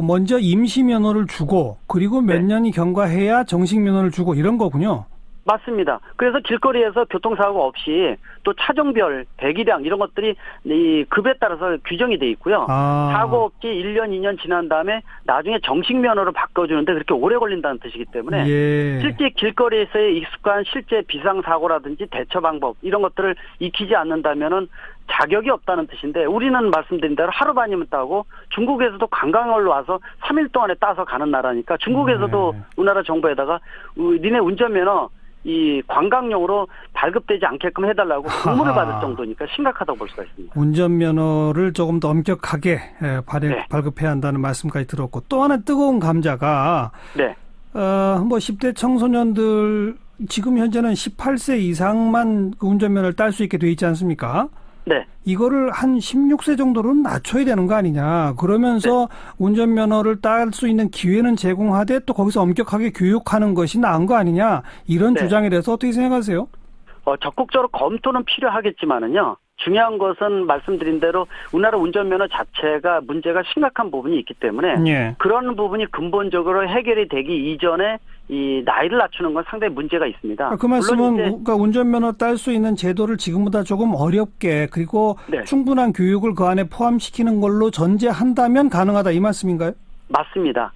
먼저 임시 면허를 주고 그리고 몇 년이 경과해야 정식 면허를 주고 이런 거군요. 맞습니다. 그래서 길거리에서 교통사고 없이 또 차종별, 배기량 이런 것들이 이 급에 따라서 규정이 돼 있고요. 사고 없이 1년, 2년 지난 다음에 나중에 정식 면허로 바꿔주는데 그렇게 오래 걸린다는 뜻이기 때문에 예. 실제 길거리에서의 익숙한 실제 비상사고라든지 대처 방법 이런 것들을 익히지 않는다면은 자격이 없다는 뜻인데 우리는 말씀드린 대로 하루 반이면 따고 중국에서도 관광을 와서 3일 동안에 따서 가는 나라니까 중국에서도 우리나라 정부에다가 니네 운전면허 이 관광용으로 발급되지 않게끔 해달라고 공문을 받을 정도니까 심각하다고 볼 수가 있습니다. 운전면허를 조금 더 엄격하게 네. 발급해야 한다는 말씀까지 들었고 또 하나 뜨거운 감자가 네. 뭐 10대 청소년들 지금 현재는 18세 이상만 운전면허를 딸 수 있게 돼 있지 않습니까? 네. 이거를 한 16세 정도로는 낮춰야 되는 거 아니냐. 그러면서 운전면허를 딸 수 있는 기회는 제공하되 또 거기서 엄격하게 교육하는 것이 나은 거 아니냐. 이런 주장에 대해서 어떻게 생각하세요? 적극적으로 검토는 필요하겠지만은요. 중요한 것은 말씀드린 대로 우리나라 운전면허 자체가 문제가 심각한 부분이 있기 때문에 예. 그런 부분이 근본적으로 해결이 되기 이전에 이 나이를 낮추는 건 상당히 문제가 있습니다. 그 말씀은 그러니까 운전면허 딸 수 있는 제도를 지금보다 조금 어렵게 그리고 네. 충분한 교육을 그 안에 포함시키는 걸로 전제한다면 가능하다 이 말씀인가요? 맞습니다.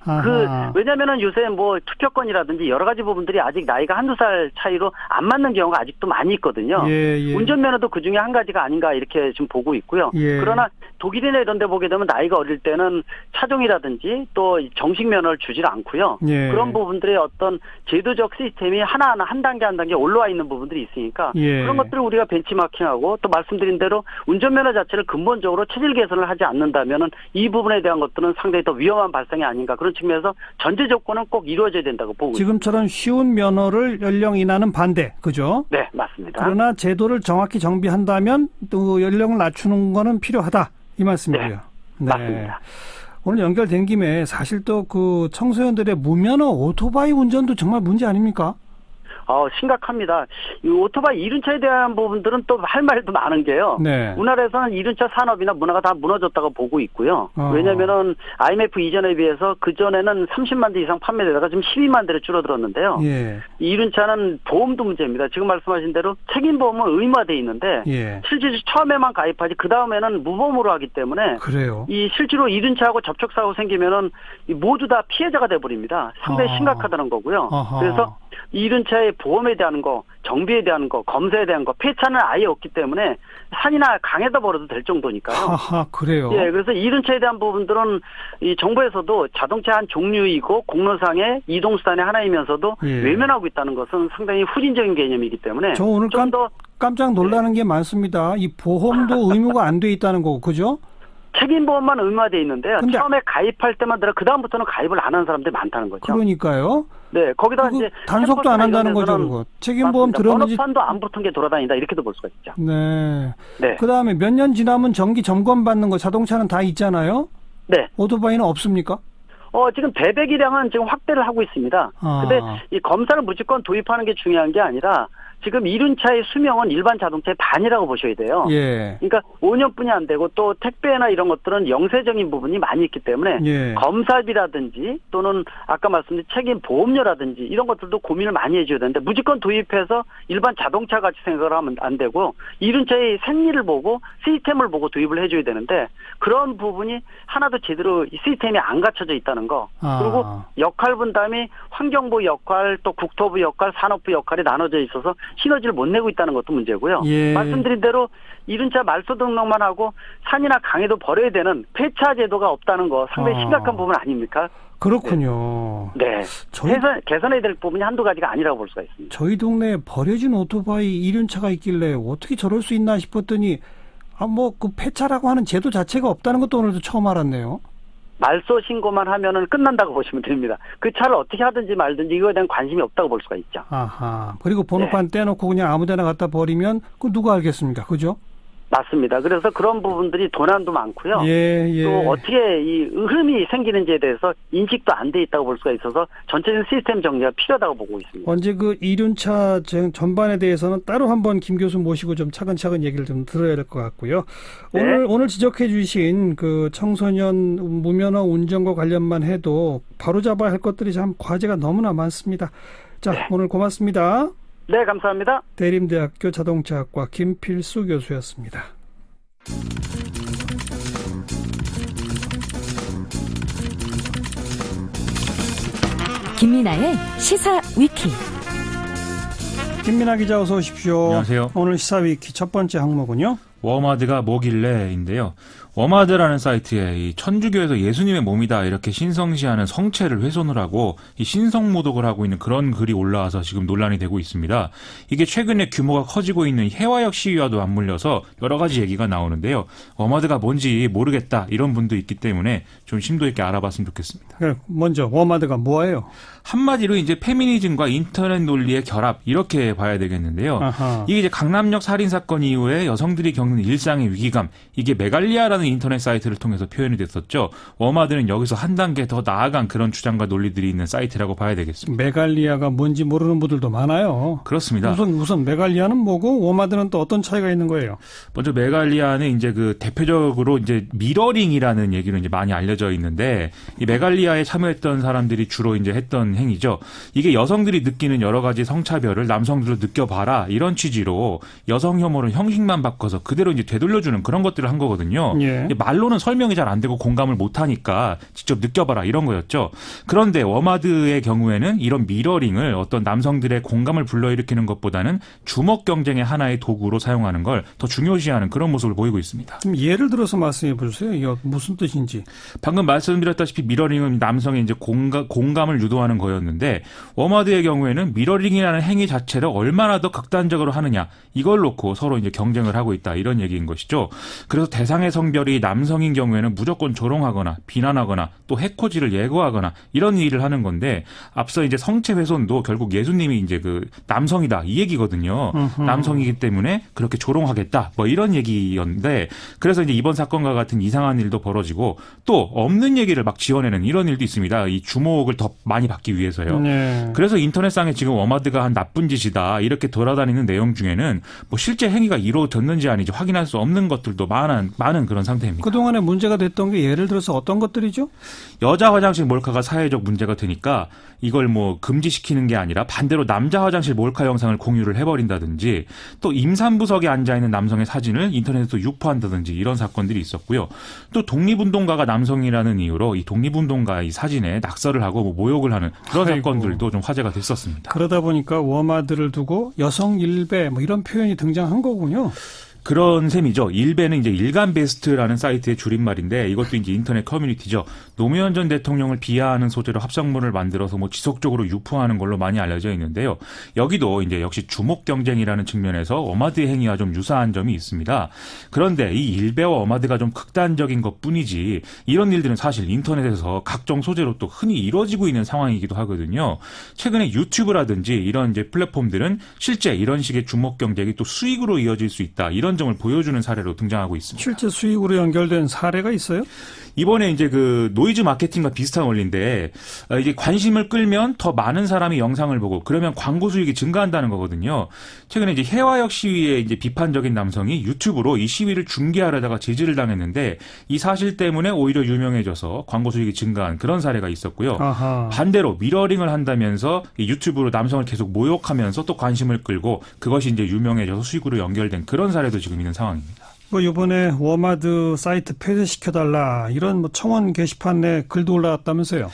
왜냐면은 요새 뭐 투표권이라든지 여러 가지 부분들이 아직 나이가 한두 살 차이로 안 맞는 경우가 아직도 많이 있거든요. 예. 운전면허도 그 중에 한 가지가 아닌가 이렇게 지금 보고 있고요. 예. 그러나 독일이나 이런 데 보게 되면 나이가 어릴 때는 차종이라든지 또 정식 면허를 주질 않고요. 예. 그런 부분들의 어떤 제도적 시스템이 하나하나 한 단계 한 단계 올라와 있는 부분들이 있으니까 예. 그런 것들을 우리가 벤치마킹하고 또 말씀드린 대로 운전면허 자체를 근본적으로 체질 개선을 하지 않는다면은 이 부분에 대한 것들은 상당히 더 위험한 발상이 아닌가 그런 측면에서 전제 조건은 꼭 이루어져야 된다고 보고 있습니다. 지금처럼 쉬운 면허를 연령 인하는 반대, 그죠? 네, 맞습니다. 그러나 제도를 정확히 정비한다면 또 연령을 낮추는 거는 필요하다 이 말씀이고요. 네, 맞습니다. 오늘 연결된 김에 사실 또 그 청소년들의 무면허 오토바이 운전도 정말 문제 아닙니까? 심각합니다. 이 오토바이 이륜차에 대한 부분들은 또 할 말도 많은 게요. 네. 우리나라에서는 이륜차 산업이나 문화가 다 무너졌다고 보고 있고요. 왜냐면은 IMF 이전에 비해서 그전에는 30만 대 이상 판매되다가 지금 12만 대로 줄어들었는데요. 예. 이륜차는 보험도 문제입니다. 지금 말씀하신 대로 책임보험은 의무화되어 있는데 예. 실제로 처음에만 가입하지 그 다음에는 무보험으로 하기 때문에 그래요. 이 실제로 이륜차하고 접촉사고 생기면은 모두 다 피해자가 돼버립니다. 상당히 심각하다는 거고요. 그래서 이륜차의 보험에 대한 거, 정비에 대한 거, 검사에 대한 거, 폐차는 아예 없기 때문에 산이나 강에다 버려도 될 정도니까요. 그래요. 예, 그래서 이륜차에 대한 부분들은 이 정부에서도 자동차 한 종류이고 공로상의 이동수단의 하나이면서도 외면하고 있다는 것은 상당히 후진적인 개념이기 때문에 저 오늘 좀 더 깜짝 놀라는 게 많습니다. 이 보험도 의무가 안 돼 있다는 거고, 그죠? 책임보험만 의무화돼 있는데요. 근데 처음에 가입할 때만 들어 그 다음부터는 가입을 안 하는 사람들이 많다는 거죠. 그러니까요. 네, 거기다 이제 단속도 안 한다는 거죠. 그거. 책임보험 들었는지 번호판도 안 붙은 게 돌아다닌다 이렇게도 볼 수가 있죠. 네. 네. 그다음에 몇 년 지나면 정기 점검 받는 거 자동차는 다 있잖아요. 네. 오토바이는 없습니까? 지금 대배기량은 지금 확대를 하고 있습니다. 근데 이 검사를 무조건 도입하는 게 중요한 게 아니라 지금 이륜차의 수명은 일반 자동차의 반이라고 보셔야 돼요. 예. 그러니까 5년뿐이 안 되고 또 택배나 이런 것들은 영세적인 부분이 많이 있기 때문에 예. 검사비라든지 또는 아까 말씀드린 책임 보험료라든지 이런 것들도 고민을 많이 해줘야 되는데 무조건 도입해서 일반 자동차 같이 생각을 하면 안 되고 이륜차의 생리를 보고 시스템을 보고 도입을 해줘야 되는데 그런 부분이 하나도 제대로 이 시스템이 안 갖춰져 있다는 거. 그리고 역할 분담이 환경부 역할 또 국토부 역할 산업부 역할이 나눠져 있어서 시너지를 못 내고 있다는 것도 문제고요. 예. 말씀드린 대로 이륜차 말소 등록만 하고 산이나 강에도 버려야 되는 폐차 제도가 없다는 거 상당히 심각한 부분 아닙니까? 그렇군요. 네. 개선해야 될 부분이 한두 가지가 아니라고 볼 수가 있습니다. 저희 동네에 버려진 오토바이 이륜차가 있길래 어떻게 저럴 수 있나 싶었더니 그 폐차라고 하는 제도 자체가 없다는 것도 오늘도 처음 알았네요. 말소 신고만 하면은 끝난다고 보시면 됩니다. 그 차를 어떻게 하든지 말든지 이거에 대한 관심이 없다고 볼 수가 있죠. 아하. 그리고 번호판 떼놓고 그냥 아무데나 갖다 버리면 그 누가 알겠습니까? 그죠? 맞습니다. 그래서 그런 부분들이 도난도 많고요. 예. 또 어떻게 이 흐름이 생기는지에 대해서 인식도 안 돼 있다고 볼 수가 있어서 전체적인 시스템 정리가 필요하다고 보고 있습니다. 언제 그 이륜차 전반에 대해서는 따로 한번 김 교수 모시고 좀 차근차근 얘기를 좀 들어야 될 것 같고요. 네. 오늘 지적해 주신 그 청소년 무면허 운전과 관련만 해도 바로잡아야 할 것들이 참 과제가 너무나 많습니다. 자, 네. 오늘 고맙습니다. 네, 감사합니다. 대림대학교 자동차학과 김필수 교수였습니다. 김민아의 시사위키. 김민아 기자 어서 오십시오. 안녕하세요. 오늘 시사위키 첫 번째 항목은요. 워마드가 뭐길래인데요. 워마드라는 사이트에 이 천주교에서 예수님의 몸이다 이렇게 신성시하는 성체를 훼손을 하고 이 신성모독을 하고 있는 그런 글이 올라와서 지금 논란이 되고 있습니다. 이게 최근에 규모가 커지고 있는 해화역 시위와도 맞물려서 여러 가지 얘기가 나오는데요. 워마드가 뭔지 모르겠다 이런 분도 있기 때문에 좀 심도 있게 알아봤으면 좋겠습니다. 먼저 워마드가 뭐예요? 한마디로 이제 페미니즘과 인터넷 논리의 결합 이렇게 봐야 되겠는데요. 아하. 이게 이제 강남역 살인 사건 이후에 여성들이 겪는 일상의 위기감 이게 메갈리아라는 인터넷 사이트를 통해서 표현이 됐었죠. 워마드는 여기서 한 단계 더 나아간 그런 주장과 논리들이 있는 사이트라고 봐야 되겠습니다. 메갈리아가 뭔지 모르는 분들도 많아요. 그렇습니다. 우선 메갈리아는 뭐고 워마드는 또 어떤 차이가 있는 거예요? 먼저 메갈리아는 이제 그 대표적으로 이제 미러링이라는 얘기로 이제 많이 알려져 있는데 이 메갈리아에 참여했던 사람들이 주로 이제 했던 행위죠. 이게 여성들이 느끼는 여러 가지 성차별을 남성들도 느껴봐라 이런 취지로 여성 혐오를 형식만 바꿔서 그대로 이제 되돌려주는 그런 것들을 한 거거든요. 예. 말로는 설명이 잘 안 되고 공감을 못 하니까 직접 느껴봐라 이런 거였죠. 그런데 워마드의 경우에는 이런 미러링을 어떤 남성들의 공감을 불러일으키는 것보다는 주먹 경쟁의 하나의 도구로 사용하는 걸 더 중요시하는 그런 모습을 보이고 있습니다. 좀 예를 들어서 말씀해 보세요. 이게 무슨 뜻인지. 방금 말씀드렸다시피 미러링은 남성의 이제 공감을 유도하는 거였는데 워마드의 경우에는 미러링이라는 행위 자체를 얼마나 더 극단적으로 하느냐 이걸 놓고 서로 이제 경쟁을 하고 있다 이런 얘기인 것이죠. 그래서 대상의 성별이 남성인 경우에는 무조건 조롱하거나 비난하거나 또 해코지를 예고하거나 이런 일을 하는 건데 앞서 이제 성체 훼손도 결국 예수님이 이제 그 남성이다 이 얘기거든요. 남성이기 때문에 그렇게 조롱하겠다 뭐 이런 얘기였는데 그래서 이제 이번 사건과 같은 이상한 일도 벌어지고 또 없는 얘기를 막 지어내는 이런 일도 있습니다. 이 주목을 더 많이 받기 위해서요. 네. 그래서 인터넷상에 지금 워마드가 한 나쁜 짓이다 이렇게 돌아다니는 내용 중에는 뭐 실제 행위가 이루어졌는지 아닌지 확인할 수 없는 것들도 많은 그런 상태입니다. 그동안에 문제가 됐던 게 예를 들어서 어떤 것들이죠? 여자 화장실 몰카가 사회적 문제가 되니까 이걸 뭐 금지시키는 게 아니라 반대로 남자 화장실 몰카 영상을 공유를 해버린다든지 또 임산부석에 앉아있는 남성의 사진을 인터넷에서 유포한다든지 이런 사건들이 있었고요. 또 독립운동가가 남성이라는 이유로 이 독립운동가의 사진에 낙서를 하고 뭐 모욕을 하는 그런 사건들도 좀 화제가 됐었습니다. 그러다 보니까 워마드를 두고 여성 일배 뭐 이런 표현이 등장한 거군요. 그런 셈이죠. 일베는 이제 일간베스트라는 사이트의 줄임말인데 이것도 이제 인터넷 커뮤니티죠. 노무현 전 대통령을 비하하는 소재로 합성문을 만들어서 뭐 지속적으로 유포하는 걸로 많이 알려져 있는데요. 여기도 이제 역시 주목 경쟁이라는 측면에서 어마드의 행위와 좀 유사한 점이 있습니다. 그런데 이 일베와 어마드가 좀 극단적인 것뿐이지 이런 일들은 사실 인터넷에서 각종 소재로 또 흔히 이루어지고 있는 상황이기도 하거든요. 최근에 유튜브라든지 이런 이제 플랫폼들은 실제 이런 식의 주목 경쟁이 또 수익으로 이어질 수 있다. 이런 점을 보여주는 사례로 등장하고 있습니다. 실제 수익으로 연결된 사례가 있어요? 이번에 이제 그 노이즈 마케팅과 비슷한 원리인데 이게 관심을 끌면 더 많은 사람이 영상을 보고 그러면 광고 수익이 증가한다는 거거든요. 최근에 이제 해화역 시위에 이제 비판적인 남성이 유튜브로 이 시위를 중계하려다가 제지를 당했는데 이 사실 때문에 오히려 유명해져서 광고 수익이 증가한 그런 사례가 있었고요. 아하. 반대로 미러링을 한다면서 이 유튜브로 남성을 계속 모욕하면서 또 관심을 끌고 그것이 이제 유명해져서 수익으로 연결된 그런 사례도 지금 있는 상황입니다. 뭐 이번에 워마드 사이트 폐쇄시켜달라 이런 뭐 청원 게시판에 글도 올라왔다면서요?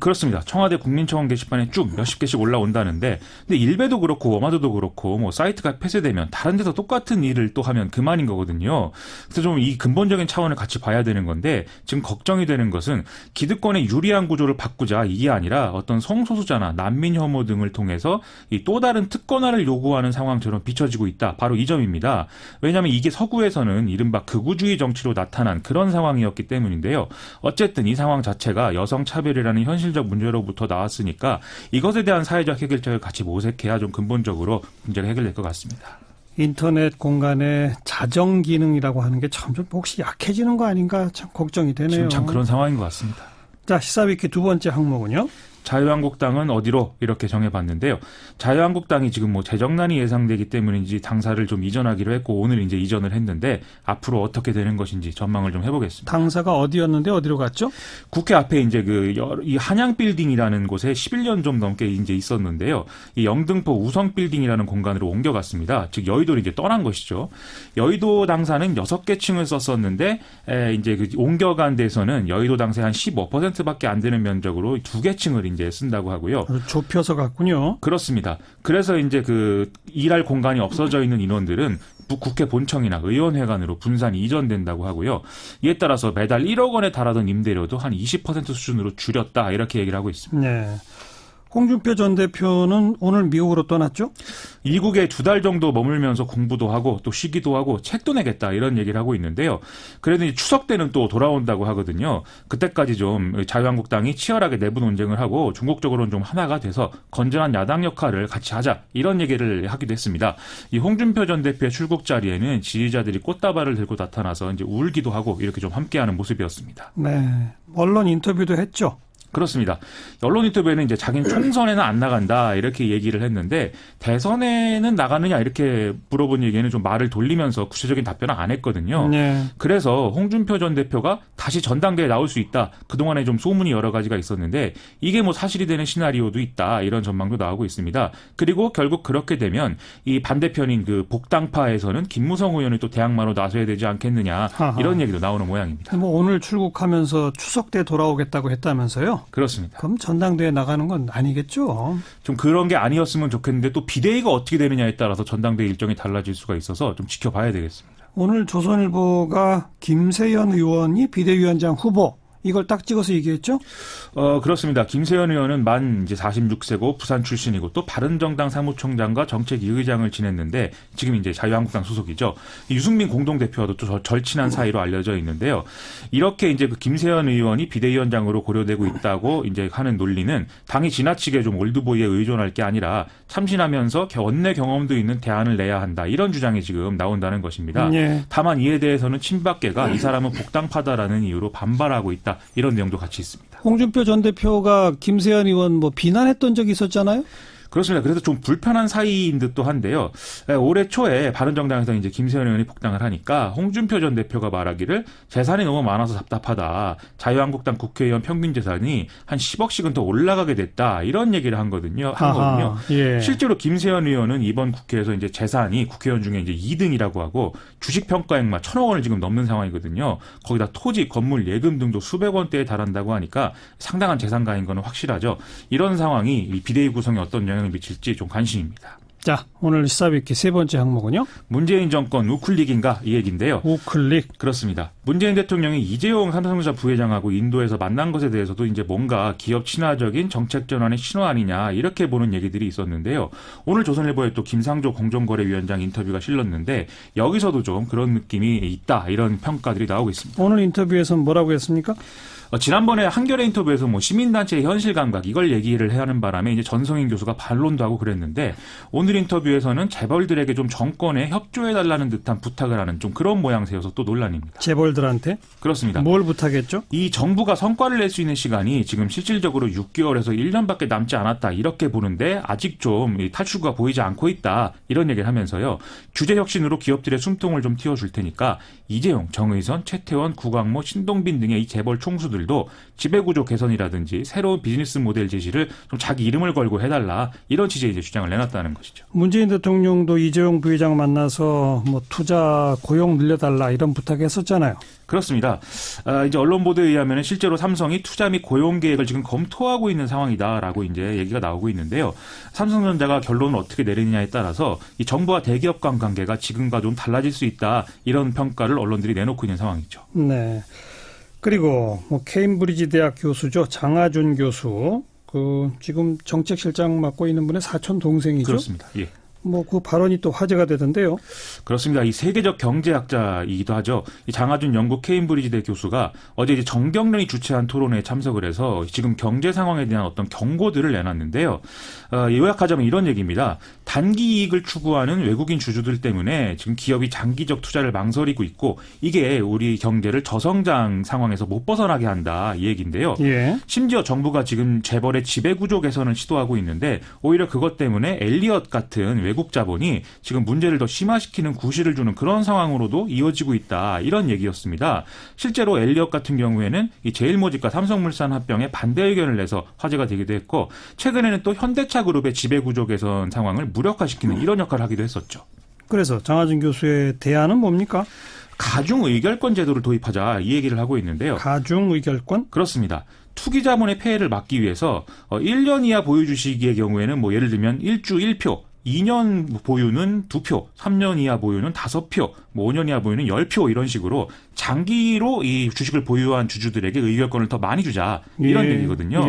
그렇습니다. 청와대 국민청원 게시판에 쭉 몇십 개씩 올라온다는데 근데 일베도 그렇고 워마드도 그렇고 뭐 사이트가 폐쇄되면 다른 데서 똑같은 일을 또 하면 그만인 거거든요. 그래서 좀 이 근본적인 차원을 같이 봐야 되는 건데 지금 걱정이 되는 것은 기득권의 유리한 구조를 바꾸자 이게 아니라 어떤 성소수자나 난민 혐오 등을 통해서 이 또 다른 특권화를 요구하는 상황처럼 비춰지고 있다. 바로 이 점입니다. 왜냐하면 이게 서구에서는 이른바 극우주의 정치로 나타난 그런 상황이었기 때문인데요. 어쨌든 이 상황 자체가 여성차별이라는 현실적 문제로부터 나왔으니까 이것에 대한 사회적 해결책을 같이 모색해야 좀 근본적으로 문제가 해결될 것 같습니다. 인터넷 공간의 자정 기능이라고 하는 게 참 좀 혹시 약해지는 거 아닌가 참 걱정이 되네요. 지금 참 그런 상황인 것 같습니다. 자, 시사위키 두 번째 항목은요. 자유한국당은 어디로 이렇게 정해봤는데요. 자유한국당이 지금 뭐 재정난이 예상되기 때문인지 당사를 좀 이전하기로 했고 오늘 이제 이전을 했는데 앞으로 어떻게 되는 것인지 전망을 좀 해보겠습니다. 당사가 어디였는데 어디로 갔죠? 국회 앞에 이제 이 한양 빌딩이라는 곳에 11년 좀 넘게 이제 있었는데요. 이 영등포 우성 빌딩이라는 공간으로 옮겨갔습니다. 즉 여의도를 이제 떠난 것이죠. 여의도 당사는 6개 층을 썼었는데 이제 그 옮겨간 데서는 여의도 당사의 한 15%밖에 안 되는 면적으로 2개 층을 이제 쓴다고 하고요. 좁혀서 갔군요. 그렇습니다. 그래서 이제 그 일할 공간이 없어져 있는 인원들은 국회 본청이나 의원회관으로 분산 이전된다고 하고요. 이에 따라서 매달 1억 원에 달하던 임대료도 한 20% 수준으로 줄였다 이렇게 얘기를 하고 있습니다. 네. 홍준표 전 대표는 오늘 미국으로 떠났죠? 미국에 2달 정도 머물면서 공부도 하고 또 쉬기도 하고 책도 내겠다 이런 얘기를 하고 있는데요. 그래도 이제 추석 때는 또 돌아온다고 하거든요. 그때까지 좀 자유한국당이 치열하게 내부 논쟁을 하고 중국적으로는 좀 하나가 돼서 건전한 야당 역할을 같이 하자 이런 얘기를 하기도 했습니다. 이 홍준표 전 대표의 출국 자리에는 지지자들이 꽃다발을 들고 나타나서 이제 울기도 하고 이렇게 좀 함께하는 모습이었습니다. 네, 언론 인터뷰도 했죠. 그렇습니다. 언론 인터뷰에는 이제 자기는 총선에는 안 나간다 이렇게 얘기를 했는데 대선에는 나가느냐 이렇게 물어본 얘기에는 좀 말을 돌리면서 구체적인 답변을 안 했거든요. 네. 그래서 홍준표 전 대표가 다시 전당대회에 나올 수 있다. 그동안에 좀 소문이 여러 가지가 있었는데 이게 뭐 사실이 되는 시나리오도 있다. 이런 전망도 나오고 있습니다. 그리고 결국 그렇게 되면 이 반대편인 그 복당파에서는 김무성 의원이 또 대항마로 나서야 되지 않겠느냐. 하하. 이런 얘기도 나오는 모양입니다. 뭐 오늘 출국하면서 추석 때 돌아오겠다고 했다면서요? 그렇습니다. 그럼 전당대회 나가는 건 아니겠죠? 좀 그런 게 아니었으면 좋겠는데 또 비대위가 어떻게 되느냐에 따라서 전당대회 일정이 달라질 수가 있어서 좀 지켜봐야 되겠습니다. 오늘 조선일보가 김세연 의원이 비대위원장 후보 이걸 딱 찍어서 얘기했죠? 그렇습니다. 김세연 의원은 만 이제 46세고 부산 출신이고 또 바른정당 사무총장과 정책위 의장을 지냈는데 지금 이제 자유한국당 소속이죠. 유승민 공동대표와도 또 절친한 사이로 알려져 있는데요. 이렇게 이제 그 김세연 의원이 비대위원장으로 고려되고 있다고 이제 하는 논리는 당이 지나치게 좀 올드보이에 의존할 게 아니라 참신하면서 원내 경험도 있는 대안을 내야 한다. 이런 주장이 지금 나온다는 것입니다. 예. 다만 이에 대해서는 친박계가 이 사람은 복당파다라는 이유로 반발하고 있다. 이런 내용도 같이 있습니다. 홍준표 전 대표가 김세연 의원 뭐 비난했던 적이 있었잖아요? 그렇습니다. 그래서 좀 불편한 사이인 듯도 한데요. 올해 초에 바른정당에서 이제 김세연 의원이 복당을 하니까 홍준표 전 대표가 말하기를 재산이 너무 많아서 답답하다. 자유한국당 국회의원 평균 재산이 한 10억씩은 더 올라가게 됐다. 이런 얘기를 한 거거든요. 예. 실제로 김세연 의원은 이번 국회에서 이제 재산이 국회의원 중에 이제 2등이라고 하고 주식 평가액만 1,000억 원을 지금 넘는 상황이거든요. 거기다 토지, 건물, 예금 등도 수백 원대에 달한다고 하니까 상당한 재산가인 건 확실하죠. 이런 상황이 이 비대위 구성에 어떤 영향을 미칠지 좀 관심입니다. 자, 오늘 시사위키 세 번째 항목은요. 문재인 정권 우클릭인가 이 얘기인데요. 우클릭. 그렇습니다. 문재인 대통령이 이재용 삼성전자 부회장하고 인도에서 만난 것에 대해서도 이제 뭔가 기업 친화적인 정책 전환의 신호 아니냐 이렇게 보는 얘기들이 있었는데요. 오늘 조선일보에 또 김상조 공정거래위원장 인터뷰가 실렸는데 여기서도 좀 그런 느낌이 있다 이런 평가들이 나오고 있습니다. 오늘 인터뷰에서는 뭐라고 했습니까? 지난번에 한겨레 인터뷰에서 뭐 시민단체의 현실 감각 이걸 얘기를 해야 하는 바람에 이제 전성인 교수가 반론도 하고 그랬는데 오늘 인터뷰에서는 재벌들에게 좀 정권에 협조해달라는 듯한 부탁을 하는 좀 그런 모양새여서 또 논란입니다. 재벌들한테? 그렇습니다. 뭘 부탁했죠? 이 정부가 성과를 낼 수 있는 시간이 지금 실질적으로 6개월에서 1년밖에 남지 않았다 이렇게 보는데 아직 좀 탈출구가 보이지 않고 있다 이런 얘기를 하면서요. 규제 혁신으로 기업들의 숨통을 좀 틔워줄 테니까 이재용, 정의선, 최태원, 구광모, 신동빈 등의 이 재벌 총수들 도 지배구조 개선이라든지 새로운 비즈니스 모델 제시를 좀 자기 이름을 걸고 해달라 이런 취지의 이제 주장을 내놨다는 것이죠. 문재인 대통령도 이재용 부회장 만나서 뭐 투자 고용 늘려달라 이런 부탁했었잖아요. 그렇습니다. 이제 언론 보도에 의하면 실제로 삼성이 투자 및 고용 계획을 지금 검토하고 있는 상황이다라고 이제 얘기가 나오고 있는데요. 삼성전자가 결론을 어떻게 내리느냐에 따라서 이 정부와 대기업 간 관계가 지금과 좀 달라질 수 있다 이런 평가를 언론들이 내놓고 있는 상황이죠. 네. 그리고 뭐 케임브리지 대학 교수죠. 장하준 교수. 지금 정책실장 맡고 있는 분의 사촌 동생이죠. 그렇습니다. 예. 뭐 그 발언이 또 화제가 되던데요. 그렇습니다. 이 세계적 경제학자이기도 하죠. 이 장하준 영국 케임브리지대 교수가 어제 이제 정경련이 주최한 토론회에 참석을 해서 지금 경제 상황에 대한 어떤 경고들을 내놨는데요. 요약하자면 이런 얘기입니다. 단기 이익을 추구하는 외국인 주주들 때문에 지금 기업이 장기적 투자를 망설이고 있고 이게 우리 경제를 저성장 상황에서 못 벗어나게 한다 이 얘기인데요. 예. 심지어 정부가 지금 재벌의 지배구조 개선을 시도하고 있는데 오히려 그것 때문에 엘리엇 같은 외국 자본이 지금 문제를 더 심화시키는 구실을 주는 그런 상황으로도 이어지고 있다. 이런 얘기였습니다. 실제로 엘리엇 같은 경우에는 이 제일모직과 삼성물산 합병에 반대 의견을 내서 화제가 되기도 했고 최근에는 또 현대차 그룹의 지배구조 개선 상황을 무력화시키는 이런 역할을 하기도 했었죠. 그래서 장하준 교수의 대안은 뭡니까? 가중 의결권 제도를 도입하자 이 얘기를 하고 있는데요. 가중 의결권? 그렇습니다. 투기 자본의 폐해를 막기 위해서 1년 이하 보유 주식의 경우에는 뭐 예를 들면 1주 1표 2년 보유는 2표, 3년 이하 보유는 5표, 뭐 5년 이하 보유는 10표 이런 식으로 장기로 이 주식을 보유한 주주들에게 의결권을 더 많이 주자 이런 얘기거든요.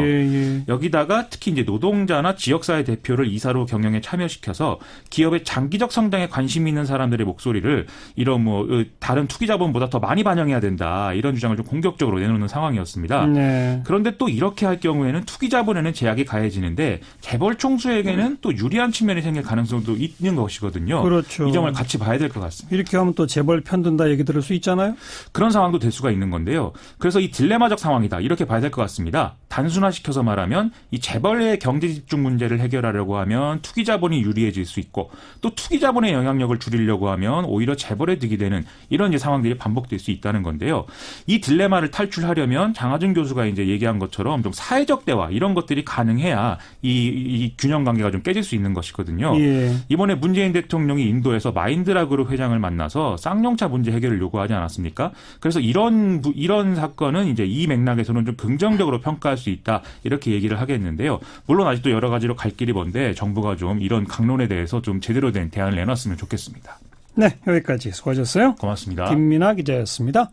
여기다가 특히 이제 노동자나 지역사회 대표를 이사로 경영에 참여시켜서 기업의 장기적 성장에 관심 있는 사람들의 목소리를 이런 뭐 다른 투기 자본보다 더 많이 반영해야 된다 이런 주장을 좀 공격적으로 내놓는 상황이었습니다. 네. 그런데 또 이렇게 할 경우에는 투기 자본에는 제약이 가해지는데 재벌 총수에게는 또 유리한 측면이 생길 가능성도 있는 것이거든요. 그렇죠. 이 점을 같이 봐야 될 것 같습니다. 이렇게 하면 또 재벌 편든다 얘기 들을 수 있잖아요. 그런 상황도 될 수가 있는 건데요. 그래서 이 딜레마적 상황이다. 이렇게 봐야 될 것 같습니다. 단순화시켜서 말하면 이 재벌의 경제 집중 문제를 해결하려고 하면 투기 자본이 유리해질 수 있고 또 투기 자본의 영향력을 줄이려고 하면 오히려 재벌에 득이 되는 이런 이제 상황들이 반복될 수 있다는 건데요. 이 딜레마를 탈출하려면 장하준 교수가 이제 얘기한 것처럼 좀 사회적 대화 이런 것들이 가능해야 이 균형 관계가 좀 깨질 수 있는 것이거든요. 예. 이번에 문재인 대통령이 인도에서 마인드라 그룹 회장을 만나서 쌍용차 문제 해결을 요구하지 않았습니까? 그래서 이런 사건은 이제 이 맥락에서는 좀 긍정적으로 평가할 수 있다 이렇게 얘기를 하겠는데요. 물론 아직도 여러 가지로 갈 길이 먼데 정부가 좀 이런 강론에 대해서 좀 제대로 된 대안을 내놨으면 좋겠습니다. 네, 여기까지 수고하셨어요. 고맙습니다. 김민아 기자였습니다.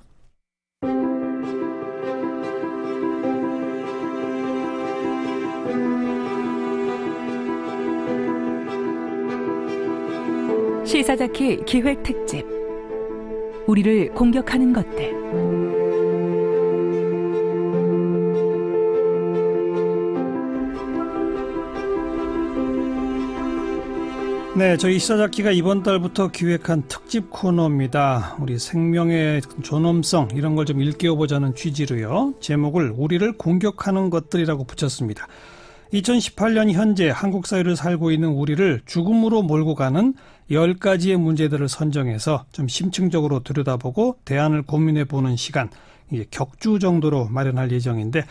시사자키 기획특집 우리를 공격하는 것들. 네, 저희 시사자키가 이번 달부터 기획한 특집 코너입니다. 우리 생명의 존엄성 이런 걸 좀 일깨워보자는 취지로요. 제목을 우리를 공격하는 것들이라고 붙였습니다. 2018년 현재 한국 사회를 살고 있는 우리를 죽음으로 몰고 가는 10가지의 문제들을 선정해서 좀 심층적으로 들여다보고 대안을 고민해보는 시간, 이게 격주 정도로 마련할 예정인데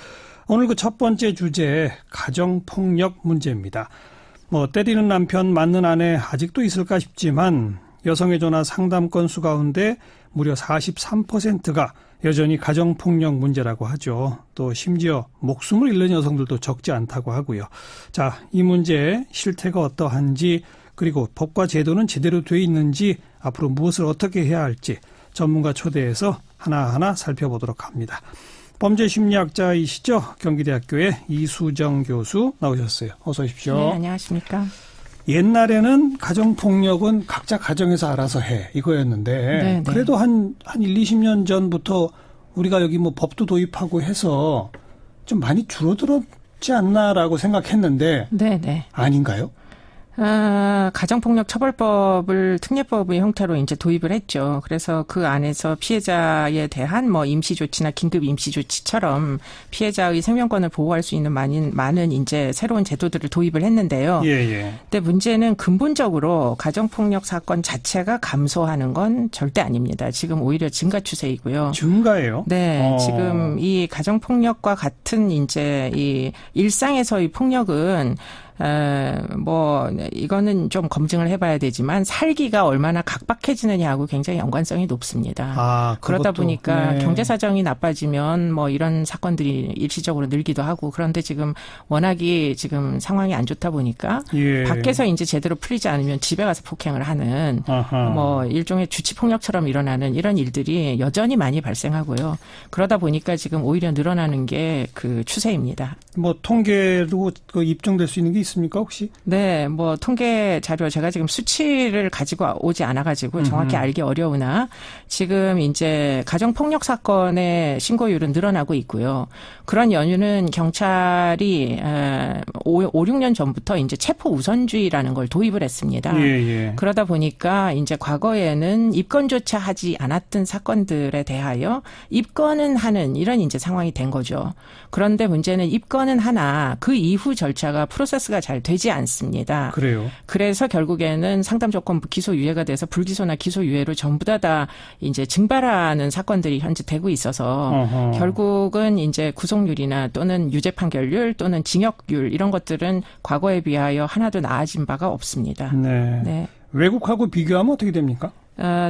오늘 그 첫 번째 주제 가정폭력 문제입니다. 뭐 때리는 남편, 맞는 아내 아직도 있을까 싶지만 여성의 전화 상담 건수 가운데 무려 43%가 여전히 가정폭력 문제라고 하죠. 또 심지어 목숨을 잃는 여성들도 적지 않다고 하고요. 자, 이 문제의 실태가 어떠한지 그리고 법과 제도는 제대로 돼 있는지 앞으로 무엇을 어떻게 해야 할지 전문가 초대해서 하나하나 살펴보도록 합니다. 범죄심리학자이시죠? 경기대학교의 이수정 교수 나오셨어요. 어서 오십시오. 네, 안녕하십니까. 옛날에는 가정폭력은 각자 가정에서 알아서 해 이거였는데 네, 그래도 한 1, 20년 전부터 우리가 여기 뭐 법도 도입하고 해서 좀 많이 줄어들었지 않나라고 생각했는데 네. 아닌가요? 가정폭력 처벌법을 특례법의 형태로 이제 도입을 했죠. 그래서 그 안에서 피해자에 대한 뭐 임시조치나 긴급 임시조치처럼 피해자의 생명권을 보호할 수 있는 많은 이제 새로운 제도들을 도입을 했는데요. 예. 근데 문제는 근본적으로 가정폭력 사건 자체가 감소하는 건 절대 아닙니다. 지금 오히려 증가 추세이고요. 증가예요? 네, 지금 이 가정폭력과 같은 이제 이 일상에서의 폭력은 이거는 좀 검증을 해봐야 되지만 살기가 얼마나 각박해지느냐하고 굉장히 연관성이 높습니다. 그러다 보니까 네. 경제 사정이 나빠지면 뭐 이런 사건들이 일시적으로 늘기도 하고 그런데 지금 워낙이 지금 상황이 안 좋다 보니까 밖에서 이제 제대로 풀리지 않으면 집에 가서 폭행을 하는 뭐 일종의 주치폭력처럼 일어나는 이런 일들이 여전히 많이 발생하고요. 그러다 보니까 지금 오히려 늘어나는 게 그 추세입니다. 뭐 통계로 입증될 수 있는 게 있습니까 혹시? 네, 뭐 통계 자료 제가 지금 수치를 가지고 오지 않아가지고 정확히 알기 어려우나 지금 이제 가정폭력 사건의 신고율은 늘어나고 있고요. 그런 연유는 경찰이 5, 6년 전부터 이제 체포 우선주의라는 걸 도입을 했습니다. 그러다 보니까 이제 과거에는 입건조차 하지 않았던 사건들에 대하여 입건은 하는 이런 이제 상황이 된 거죠. 그런데 문제는 입건은 하나 그 이후 절차가 프로세스가 잘 되지 않습니다. 그래요. 그래서 결국에는 상담 조건부 기소유예가 돼서 불기소나 기소유예로 전부 다 이제 증발하는 사건들이 현재 되고 있어서 결국은 이제 구속률이나 또는 유죄 판결률 또는 징역률 이런 것들은 과거에 비하여 하나도 나아진 바가 없습니다. 네. 외국하고 비교하면 어떻게 됩니까?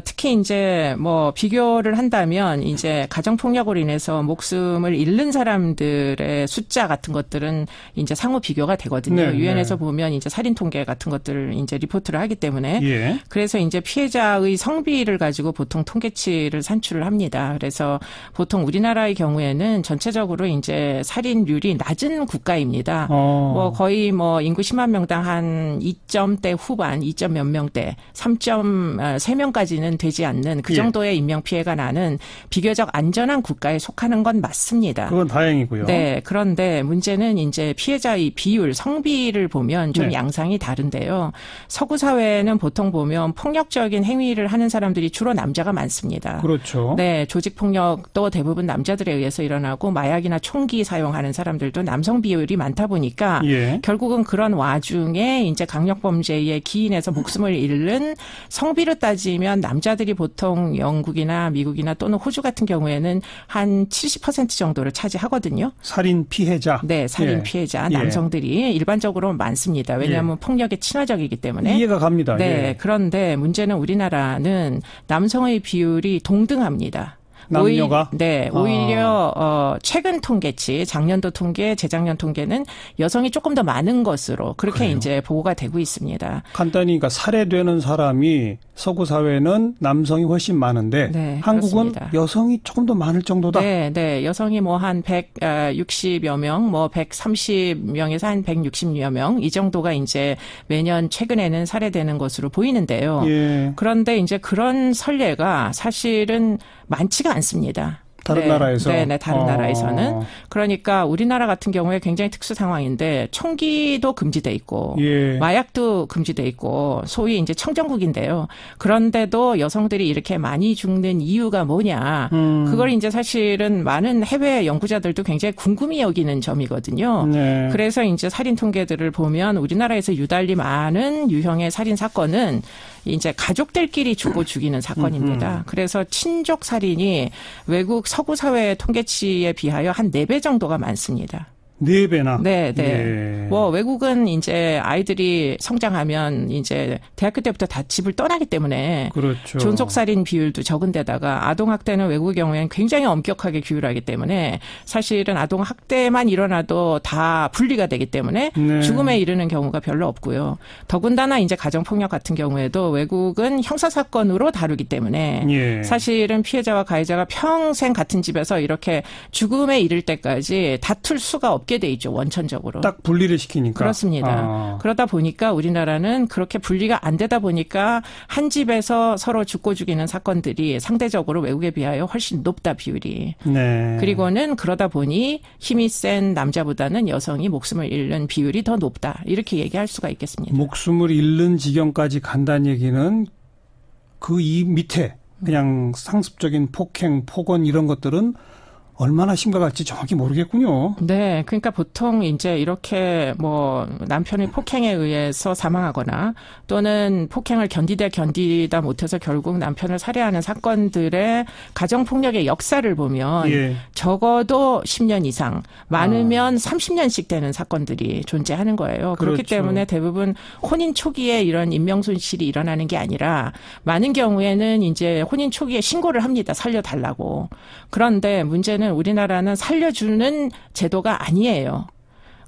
특히 이제 뭐 비교를 한다면 이제 가정폭력으로 인해서 목숨을 잃는 사람들의 숫자 같은 것들은 이제 상호 비교가 되거든요. 유엔에서 보면 이제 살인 통계 같은 것들을 이제 리포트를 하기 때문에 그래서 이제 피해자의 성비를 가지고 보통 통계치를 산출을 합니다. 그래서 보통 우리나라의 경우에는 전체적으로 이제 살인률이 낮은 국가입니다. 뭐 거의 뭐 인구 10만 명당 한 2점대 후반, 2점 몇 명대, 3.3명 까지는 되지 않는 그 정도의 인명피해가 나는 비교적 안전한 국가에 속하는 건 맞습니다. 그건 다행이고요. 네. 그런데 문제는 이제 피해자의 비율, 성비를 보면 좀 양상이 다른데요. 서구 사회는 보통 보면 폭력적인 행위를 하는 사람들이 주로 남자가 많습니다. 그렇죠. 네. 조직폭력도 대부분 남자들에 의해서 일어나고 마약이나 총기 사용하는 사람들도 남성 비율이 많다 보니까 결국은 그런 와중에 이제 강력범죄에 기인해서 목숨을 잃는 성비로 따지면 남자들이 보통 영국이나 미국이나 또는 호주 같은 경우에는 한 70% 정도를 차지하거든요. 살인 피해자. 네, 살인 피해자 남성들이 일반적으로 많습니다. 왜냐하면 폭력에 친화적이기 때문에. 이해가 갑니다. 네, 그런데 문제는 우리나라는 남성의 비율이 동등합니다. 남녀가? 오히려 최근 통계치, 작년도 통계, 재작년 통계는 여성이 조금 더 많은 것으로 그렇게 이제 보고가 되고 있습니다. 간단히 그러니까 살해되는 사람이 서구 사회는 남성이 훨씬 많은데 한국은 그렇습니다. 여성이 조금 더 많을 정도다. 네. 여성이 뭐 한 160여 명, 뭐 130명에서 한 160여 명 이 정도가 이제 매년 최근에는 살해되는 것으로 보이는데요. 그런데 이제 그런 선례가 사실은 많지가 않습니다. 다른 나라에서? 네, 다른 나라에서는. 그러니까 우리나라 같은 경우에 굉장히 특수 상황인데 총기도 금지돼 있고 마약도 금지돼 있고 소위 이제 청정국인데요. 그런데도 여성들이 이렇게 많이 죽는 이유가 뭐냐. 그걸 이제 사실은 많은 해외 연구자들도 굉장히 궁금히 여기는 점이거든요. 그래서 이제 살인 통계들을 보면 우리나라에서 유달리 많은 유형의 살인 사건은 이제 가족들끼리 주고 죽이는 사건입니다. 그래서 친족 살인이 외국 서구 사회의 통계치에 비하여 한 4배 정도가 많습니다. 4배나. 네. 예. 뭐 외국은 이제 아이들이 성장하면 이제 대학교 때부터 다 집을 떠나기 때문에 그렇죠. 존속살인 비율도 적은데다가 아동학대는 외국의 경우에는 굉장히 엄격하게 규율하기 때문에 사실은 아동학대만 일어나도 다 분리가 되기 때문에 네. 죽음에 이르는 경우가 별로 없고요. 더군다나 이제 가정폭력 같은 경우에도 외국은 형사사건으로 다루기 때문에 예. 사실은 피해자와 가해자가 평생 같은 집에서 이렇게 죽음에 이를 때까지 다툴 수가 없게 돼 있죠. 원천적으로. 딱 분리를 시키니까. 그렇습니다. 그러다 보니까 우리나라는 그렇게 분리가 안 되다 보니까 한 집에서 서로 죽고 죽이는 사건들이 상대적으로 외국에 비하여 훨씬 높다 비율이. 네. 그리고는 그러다 보니 힘이 센 남자보다는 여성이 목숨을 잃는 비율이 더 높다. 이렇게 얘기할 수가 있겠습니다. 목숨을 잃는 지경까지 간다는 얘기는 그 이 밑에 그냥 상습적인 폭행, 폭언 이런 것들은 얼마나 심각할지 정확히 모르겠군요. 네. 그러니까 보통 이제 이렇게 뭐 남편의 폭행에 의해서 사망하거나 또는 폭행을 견디다 못해서 결국 남편을 살해하는 사건들의 가정폭력의 역사를 보면 예. 적어도 10년 이상, 많으면 30년씩 되는 사건들이 존재하는 거예요. 그렇기 그렇죠. 때문에 대부분 혼인 초기에 이런 인명손실이 일어나는 게 아니라 많은 경우에는 이제 혼인 초기에 신고를 합니다. 살려달라고. 그런데 문제는 우리나라는 살려주는 제도가 아니에요.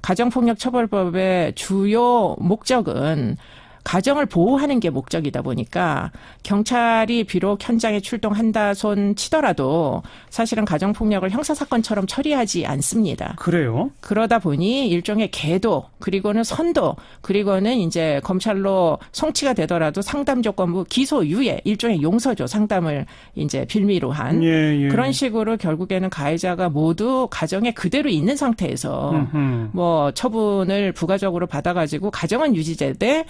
가정폭력처벌법의 주요 목적은 가정을 보호하는 게 목적이다 보니까 경찰이 비록 현장에 출동한다 손 치더라도 사실은 가정폭력을 형사사건처럼 처리하지 않습니다. 그래요? 그러다 보니 일종의 계도 그리고는 선도 그리고는 이제 검찰로 송치가 되더라도 상담 조건부 기소 유예 일종의 용서죠. 상담을 이제 빌미로 한 예. 그런 식으로 결국에는 가해자가 모두 가정에 그대로 있는 상태에서 뭐 처분을 부가적으로 받아가지고 가정은 유지되되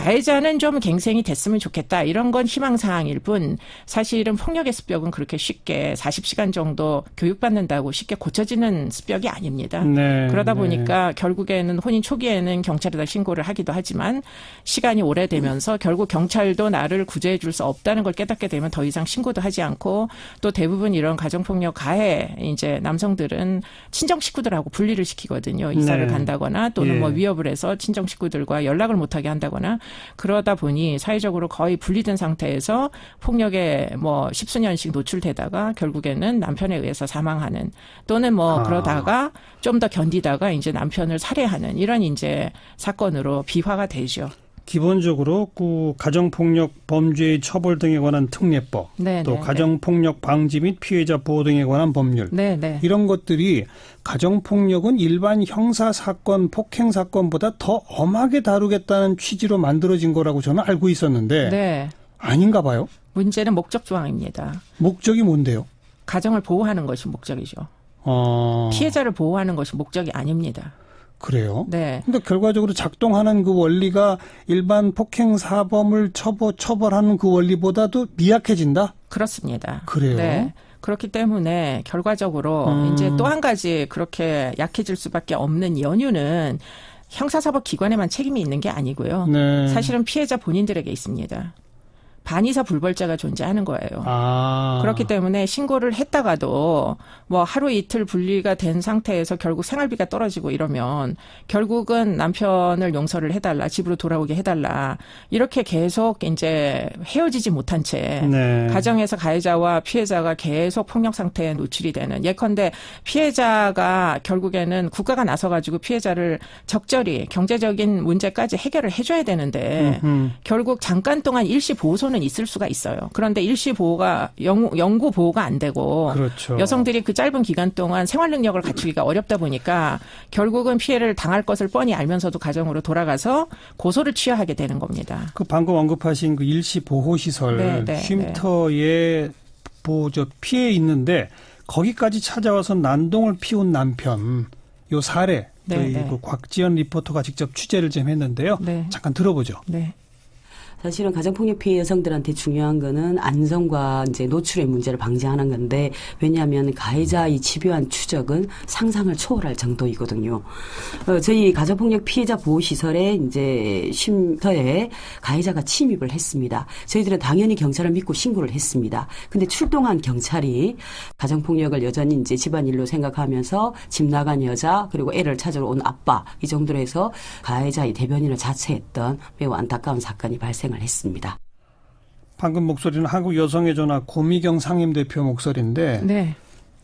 가해자는 좀 갱생이 됐으면 좋겠다. 이런 건 희망사항일 뿐 사실은 폭력의 습벽은 그렇게 쉽게 40시간 정도 교육받는다고 쉽게 고쳐지는 습벽이 아닙니다. 네, 그러다 보니까 결국에는 혼인 초기에는 경찰에다 신고를 하기도 하지만 시간이 오래되면서 결국 경찰도 나를 구제해 줄 수 없다는 걸 깨닫게 되면 더 이상 신고도 하지 않고 또 대부분 이런 가정폭력 가해 이제 남성들은 친정 식구들하고 분리를 시키거든요. 이사를 네. 간다거나 또는 예. 뭐 위협을 해서 친정 식구들과 연락을 못하게 한다거나 그러다 보니 사회적으로 거의 분리된 상태에서 폭력에 뭐 10수년씩 노출되다가 결국에는 남편에 의해서 사망하는 또는 뭐 그러다가 좀 더 견디다가 이제 남편을 살해하는 이런 이제 사건으로 비화가 되죠. 기본적으로 그 가정폭력 범죄의 처벌 등에 관한 특례법, 또 가정폭력 방지 및 피해자 보호 등에 관한 법률, 이런 것들이 가정폭력은 일반 형사사건, 폭행사건보다 더 엄하게 다루겠다는 취지로 만들어진 거라고 저는 알고 있었는데 아닌가 봐요. 문제는 목적 조항입니다. 목적이 뭔데요? 가정을 보호하는 것이 목적이죠. 피해자를 보호하는 것이 목적이 아닙니다. 그래요? 네. 근데 결과적으로 작동하는 그 원리가 일반 폭행 사범을 처벌하는 그 원리보다도 미약해진다? 그렇습니다. 그래요? 네. 그렇기 때문에 결과적으로 이제 또 한 가지 그렇게 약해질 수밖에 없는 연유는 형사사법 기관에만 책임이 있는 게 아니고요. 네. 사실은 피해자 본인들에게 있습니다. 반의사 불벌자가 존재하는 거예요. 그렇기 때문에 신고를 했다가도 뭐 하루 이틀 분리가 된 상태에서 결국 생활비가 떨어지고 이러면 결국은 남편을 용서를 해달라, 집으로 돌아오게 해달라 이렇게 계속 이제 헤어지지 못한 채 가정에서 가해자와 피해자가 계속 폭력 상태에 노출이 되는 예컨대 피해자가 결국에는 국가가 나서가지고 피해자를 적절히 경제적인 문제까지 해결을 해줘야 되는데 결국 잠깐 동안 일시 보호소는 있을 수가 있어요. 그런데 일시 보호가 영구 보호가 안 되고 여성들이 그 짧은 기간 동안 생활 능력을 갖추기가 어렵다 보니까 결국은 피해를 당할 것을 뻔히 알면서도 가정으로 돌아가서 고소를 취하하게 되는 겁니다. 그 방금 언급하신 그 일시 보호 시설 쉼터에 피해 있는데 거기까지 찾아와서 난동을 피운 남편 요 사례 그 곽지연 리포터가 직접 취재를 좀 했는데요. 잠깐 들어보죠. 사실은 가정폭력 피해 여성들한테 중요한 거는 안전과 이제 노출의 문제를 방지하는 건데, 왜냐하면 가해자의 집요한 추적은 상상을 초월할 정도이거든요. 저희 가정폭력 피해자 보호시설에 이제 쉼터에 가해자가 침입을 했습니다. 저희들은 당연히 경찰을 믿고 신고를 했습니다. 근데 출동한 경찰이 가정폭력을 여전히 이제 집안일로 생각하면서 집 나간 여자 그리고 애를 찾으러 온 아빠 이 정도로 해서 가해자의 대변인을 자처했던 매우 안타까운 사건이 발생을 했습니다. 방금 목소리는 한국여성의전화 고미경 상임대표 목소리인데, 네.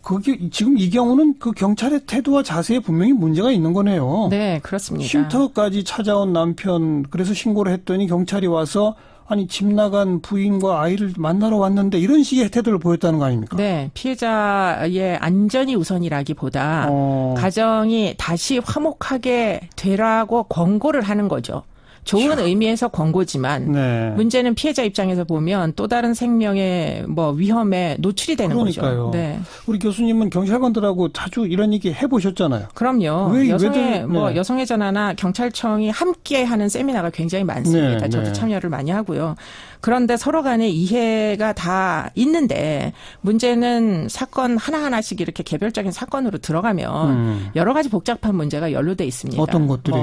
그게 지금 이 경우는 그 경찰의 태도와 자세에 분명히 문제가 있는 거네요. 네, 그렇습니다. 쉼터까지 찾아온 남편, 그래서 신고를 했더니 경찰이 와서 아니 집 나간 부인과 아이를 만나러 왔는데 이런 식의 태도를 보였다는 거 아닙니까? 네. 피해자의 안전이 우선이라기보다 가정이 다시 화목하게 되라고 권고를 하는 거죠. 좋은 의미에서 권고지만 네. 문제는 피해자 입장에서 보면 또 다른 생명의 뭐 위험에 노출이 되는 그러니까요. 거죠. 네. 우리 교수님은 경찰관들하고 자주 이런 얘기 해보셨잖아요. 그럼요. 왜, 여성의 뭐 여성의 전화나 경찰청이 함께 하는 세미나가 굉장히 많습니다. 네, 저도 네. 참여를 많이 하고요. 그런데 서로 간에 이해가 다 있는데 문제는 사건 하나하나씩 이렇게 개별적인 사건으로 들어가면 여러 가지 복잡한 문제가 연루돼 있습니다. 어떤 것들이?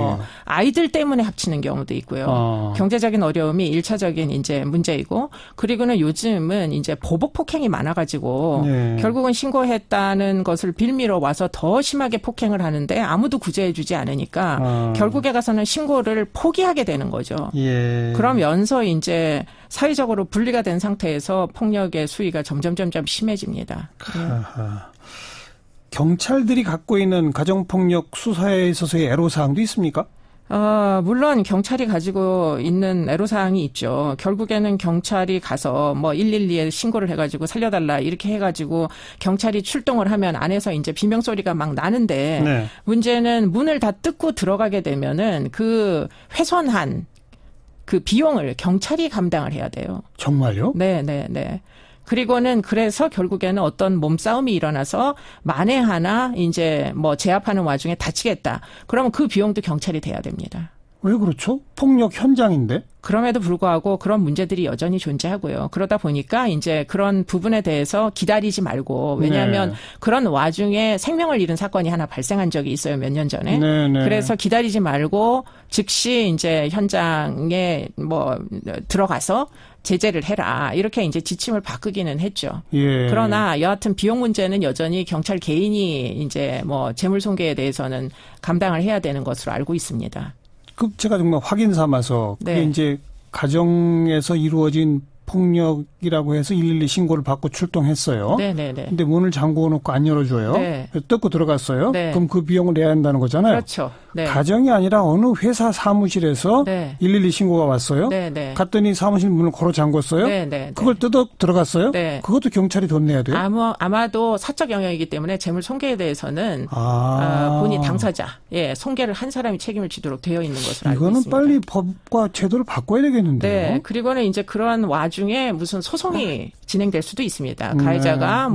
아이들 때문에 합치는 경우도 있고요. 경제적인 어려움이 1차적인 이제 문제이고, 그리고는 요즘은 이제 보복 폭행이 많아가지고 네. 결국은 신고했다는 것을 빌미로 와서 더 심하게 폭행을 하는데 아무도 구제해주지 않으니까 결국에 가서는 신고를 포기하게 되는 거죠. 예. 그러면서 이제 사회적으로 분리가 된 상태에서 폭력의 수위가 점점 심해집니다. 아하. 경찰들이 갖고 있는 가정폭력 수사에 있어서의 애로사항도 있습니까? 물론 경찰이 가지고 있는 애로사항이 있죠. 결국에는 경찰이 가서 뭐 112에 신고를 해가지고 살려달라 이렇게 해가지고 경찰이 출동을 하면 안에서 이제 비명소리가 막 나는데 네. 문제는 문을 다 뜯고 들어가게 되면은 그 훼손한 그 비용을 경찰이 감당을 해야 돼요. 정말요? 네. 그리고는 그래서 결국에는 어떤 몸싸움이 일어나서 만에 하나 이제 뭐 제압하는 와중에 다치겠다. 그러면 그 비용도 경찰이 돼야 됩니다. 왜 그렇죠? 폭력 현장인데? 그럼에도 불구하고 그런 문제들이 여전히 존재하고요. 그러다 보니까 이제 그런 부분에 대해서 기다리지 말고, 왜냐하면 네. 그런 와중에 생명을 잃은 사건이 하나 발생한 적이 있어요. 몇 년 전에. 네. 그래서 기다리지 말고 즉시 이제 현장에 뭐 들어가서 제재를 해라. 이렇게 이제 지침을 바꾸기는 했죠. 예. 그러나 여하튼 비용 문제는 여전히 경찰 개인이 이제 뭐 재물 손괴에 대해서는 감당을 해야 되는 것으로 알고 있습니다. 그 제가 정말 확인 삼아서 그게 네. 이제 가정에서 이루어진 폭력이라고 해서 112 신고를 받고 출동했어요. 네네네. 근데 문을 잠궈 놓고 안 열어줘요. 네. 뜯고 들어갔어요. 네. 그럼 그 비용을 내야 한다는 거잖아요. 그렇죠. 네. 가정이 아니라 어느 회사 사무실에서 네. 112 신고가 왔어요. 네네. 갔더니 사무실 문을 걸어 잠궜어요. 네네. 그걸 뜯어 들어갔어요. 네. 그것도 경찰이 돈 내야 돼요. 아마도 사적 영역이기 때문에 재물 손괴에 대해서는 본인 당사자, 손괴를 한 사람이 책임을 지도록 되어 있는 것으로 알고 이거는 있습니다. 빨리 법과 제도를 바꿔야 되겠는데요. 네. 그리고는 이제 그런 와중에 무슨 소송이 진행될 수도 있습니다. 가해자가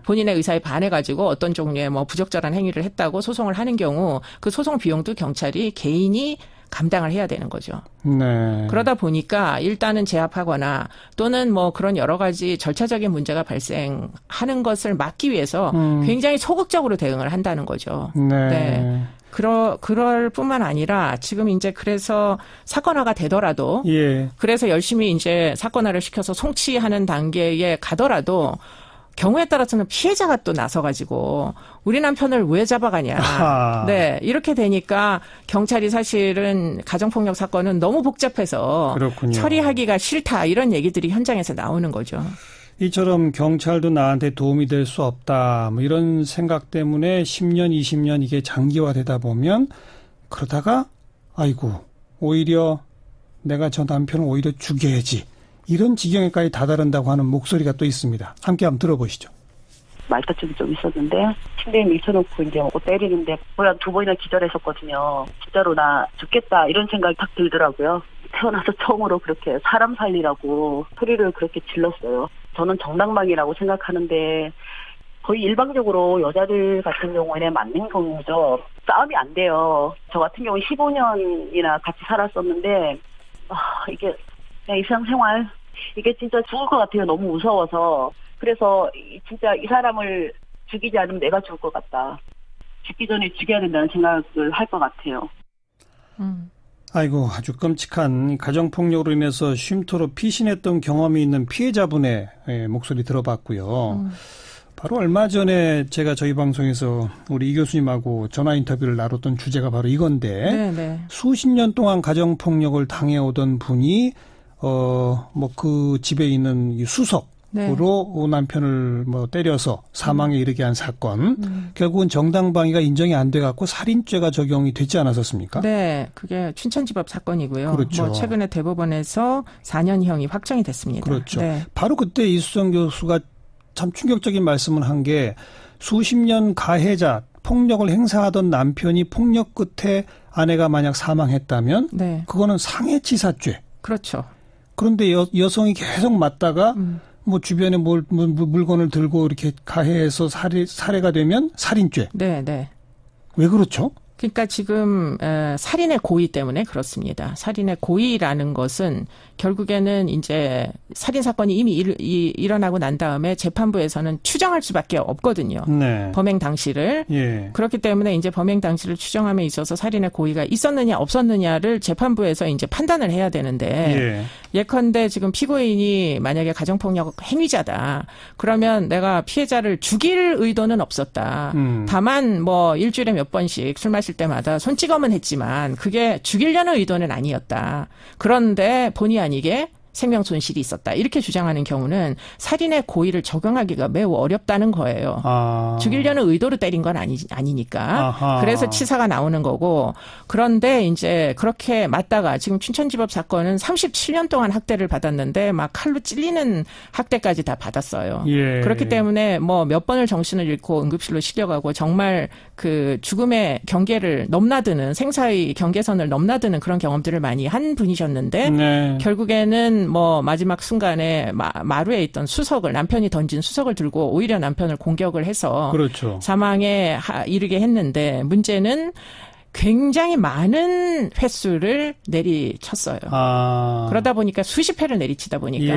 본인의 의사에 반해가지고 어떤 종류의 뭐 부적절한 행위를 했다고 소송을 하는 경우 그 소송 비용도 경찰이 개인이 감당을 해야 되는 거죠. 네. 그러다 보니까 일단은 제압하거나 또는 뭐 그런 여러 가지 절차적인 문제가 발생하는 것을 막기 위해서 굉장히 소극적으로 대응을 한다는 거죠. 네. 그럴 뿐만 아니라 지금 이제 그래서 사건화가 되더라도 그래서 열심히 이제 사건화를 시켜서 송치하는 단계에 가더라도 경우에 따라서는 피해자가 또 나서가지고 우리 남편을 왜 잡아가냐. 네. 이렇게 되니까 경찰이 사실은 가정폭력 사건은 너무 복잡해서 그렇군요. 처리하기가 싫다. 이런 얘기들이 현장에서 나오는 거죠. 이처럼 경찰도 나한테 도움이 될 수 없다. 뭐 이런 생각 때문에 10년, 20년 이게 장기화되다 보면 그러다가 아이고 오히려 내가 저 남편을 오히려 죽여야지. 이런 지경에까지 다다른다고 하는 목소리가 또 있습니다. 함께 한번 들어보시죠. 말다툼이 좀 있었는데 침대에 밀쳐놓고 이제 옷 때리는데 거의 한 2번이나 기절했었거든요. 진짜로 나 죽겠다 이런 생각이 딱 들더라고요. 태어나서 처음으로 그렇게 사람 살리라고 소리를 그렇게 질렀어요. 저는 정당방위라고 생각하는데 거의 일방적으로 여자들 같은 경우에는 맞는 경우죠. 싸움이 안 돼요. 저 같은 경우는 15년이나 같이 살았었는데 이게 그냥 일상생활. 이게 진짜 죽을 것 같아요. 너무 무서워서. 그래서 진짜 이 사람을 죽이지 않으면 내가 죽을 것 같다. 죽기 전에 죽여야 된다는 생각을 할 것 같아요. 아이고, 아주 끔찍한 가정폭력으로 인해서 쉼터로 피신했던 경험이 있는 피해자분의 목소리 들어봤고요. 바로 얼마 전에 제가 저희 방송에서 우리 이 교수님하고 전화 인터뷰를 나눴던 주제가 바로 이건데, 네네. 수십 년 동안 가정폭력을 당해오던 분이 그 집에 있는 이 수석, 으로 네. 남편을 때려서 사망에 이르게 한 사건. 결국은 정당방위가 인정이 안 돼 갖고 살인죄가 적용이 되지 않았었습니까? 네, 그게 춘천지법 사건이고요. 그렇죠. 최근에 대법원에서 4년형이 확정이 됐습니다. 그렇죠. 네. 바로 그때 이수정 교수가 참 충격적인 말씀을 한 게 수십 년 가해자 폭력을 행사하던 남편이 폭력 끝에 아내가 만약 사망했다면 네. 그거는 상해치사죄. 그렇죠. 그런데 여성이 계속 맞다가 주변에 물건을 들고 이렇게 가해해서 살해가 되면 살인죄. 네, 네. 왜 그렇죠? 그러니까 지금 살인의 고의 때문에 그렇습니다. 살인의 고의라는 것은 결국에는 이제 살인 사건이 이미 일어나고 난 다음에 재판부에서는 추정할 수밖에 없거든요. 네. 범행 당시를. 예. 그렇기 때문에 이제 범행 당시를 추정함에 있어서 살인의 고의가 있었느냐 없었느냐를 재판부에서 이제 판단을 해야 되는데 예컨대 지금 피고인이 만약에 가정폭력 행위자다. 그러면 내가 피해자를 죽일 의도는 없었다. 다만 일주일에 몇 번씩 술 마실 때마다 손찌검은 했지만 그게 죽이려는 의도는 아니었다. 그런데 본의 아니게 생명 손실이 있었다. 이렇게 주장하는 경우는 살인의 고의를 적용하기가 매우 어렵다는 거예요. 죽이려는 의도로 때린 건 아니니까. 아하. 그래서 치사가 나오는 거고. 그런데 이제 그렇게 맞다가 지금 춘천지법 사건은 37년 동안 학대를 받았는데 막 칼로 찔리는 학대까지 다 받았어요. 예. 그렇기 때문에 몇 번을 정신을 잃고 응급실로 실려가고 정말 그 죽음의 경계를 넘나드는 생사의 경계선을 넘나드는 그런 경험들을 많이 한 분이셨는데 네. 결국에는 마지막 순간에 마루에 있던 수석을 남편이 던진 수석을 들고 오히려 남편을 공격을 해서 그렇죠. 사망에 이르게 했는데 문제는 굉장히 많은 횟수를 내리쳤어요. 그러다 보니까 수십 회를 내리치다 보니까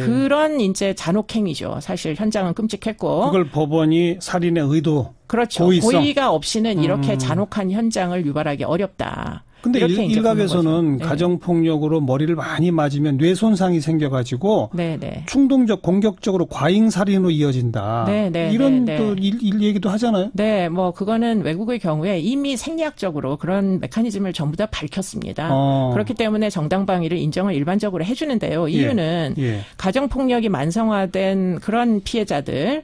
그런 이제 잔혹행위죠. 사실 현장은 끔찍했고 그걸 법원이 살인의 의도 그렇죠. 고의가 없이는 이렇게 잔혹한 현장을 유발하기 어렵다. 근데 일각에서는 가정폭력으로 머리를 많이 맞으면 뇌 손상이 생겨가지고 네네. 충동적 공격적으로 과잉살인으로 이어진다. 네네. 이런 또 얘기도 하잖아요. 네, 그거는 외국의 경우에 이미 생리학적으로 그런 메커니즘을 전부 다 밝혔습니다. 그렇기 때문에 정당방위를 인정을 일반적으로 해주는데요. 이유는 가정폭력이 만성화된 그런 피해자들은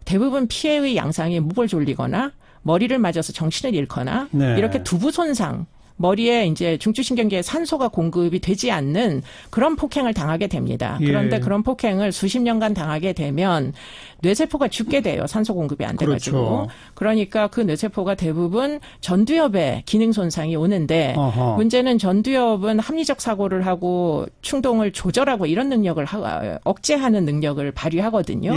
대부분 피해의 양상이 목을 졸리거나 머리를 맞아서 정신을 잃거나 이렇게 두부 손상, 머리에 이제 중추신경계에 산소가 공급이 되지 않는 그런 폭행을 당하게 됩니다. 그런데 그런 폭행을 수십 년간 당하게 되면 뇌세포가 죽게 돼요. 산소 공급이 안 돼가지고. 그렇죠. 그러니까 그 뇌세포가 대부분 전두엽에 기능 손상이 오는데 문제는 전두엽은 합리적 사고를 하고 충동을 조절하고 이런 능력을 억제하는 능력을 발휘하거든요.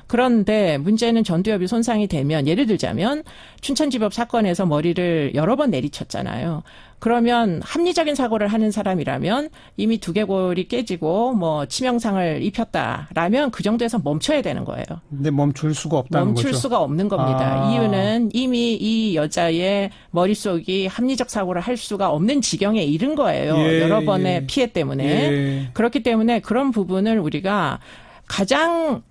그런데 문제는 전두엽이 손상이 되면 예를 들자면 춘천지법 사건에서 머리를 여러 번 내리쳤잖아요. 그러면 합리적인 사고를 하는 사람이라면 이미 두개골이 깨지고 치명상을 입혔다라면 그 정도에서 멈춰야 되는 거예요. 근데 멈출 수가 없다는 거죠. 멈출 수가 없는 겁니다. 이유는 이미 이 여자의 머릿속이 합리적 사고를 할 수가 없는 지경에 이른 거예요. 여러 번의 피해 때문에. 그렇기 때문에 그런 부분을 우리가 가장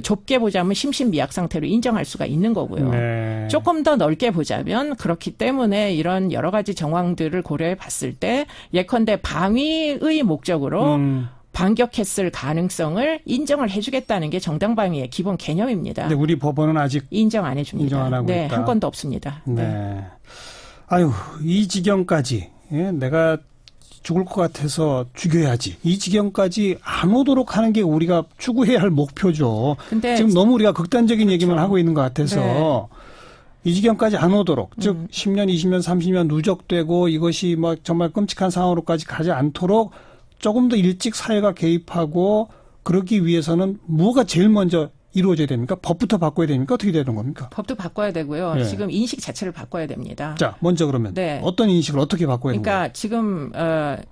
좁게 보자면 심신미약 상태로 인정할 수가 있는 거고요. 네. 조금 더 넓게 보자면 그렇기 때문에 이런 여러 가지 정황들을 고려해 봤을 때 예컨대 방위의 목적으로 반격했을 가능성을 인정을 해주겠다는 게 정당방위의 기본 개념입니다. 근데 우리 법원은 아직 인정 안 해줍니다. 인정 안 하고 네, 있다. 한 건도 없습니다. 네. 아유, 이 지경까지 내가 죽을 것 같아서 죽여야지. 이 지경까지 안 오도록 하는 게 우리가 추구해야 할 목표죠. 근데 지금 너무 우리가 극단적인 얘기만 하고 있는 것 같아서 이 지경까지 안 오도록 즉 10년, 20년, 30년 누적되고 이것이 정말 끔찍한 상황으로까지 가지 않도록 조금 더 일찍 사회가 개입하고 그러기 위해서는 뭐가 제일 먼저 이루어져야 됩니까? 법부터 바꿔야 됩니까? 어떻게 되는 겁니까? 법도 바꿔야 되고요. 네. 지금 인식 자체를 바꿔야 됩니다. 자, 먼저 그러면 네. 어떤 인식을 어떻게 바꿔야 되는 거예요? 그러니까 지금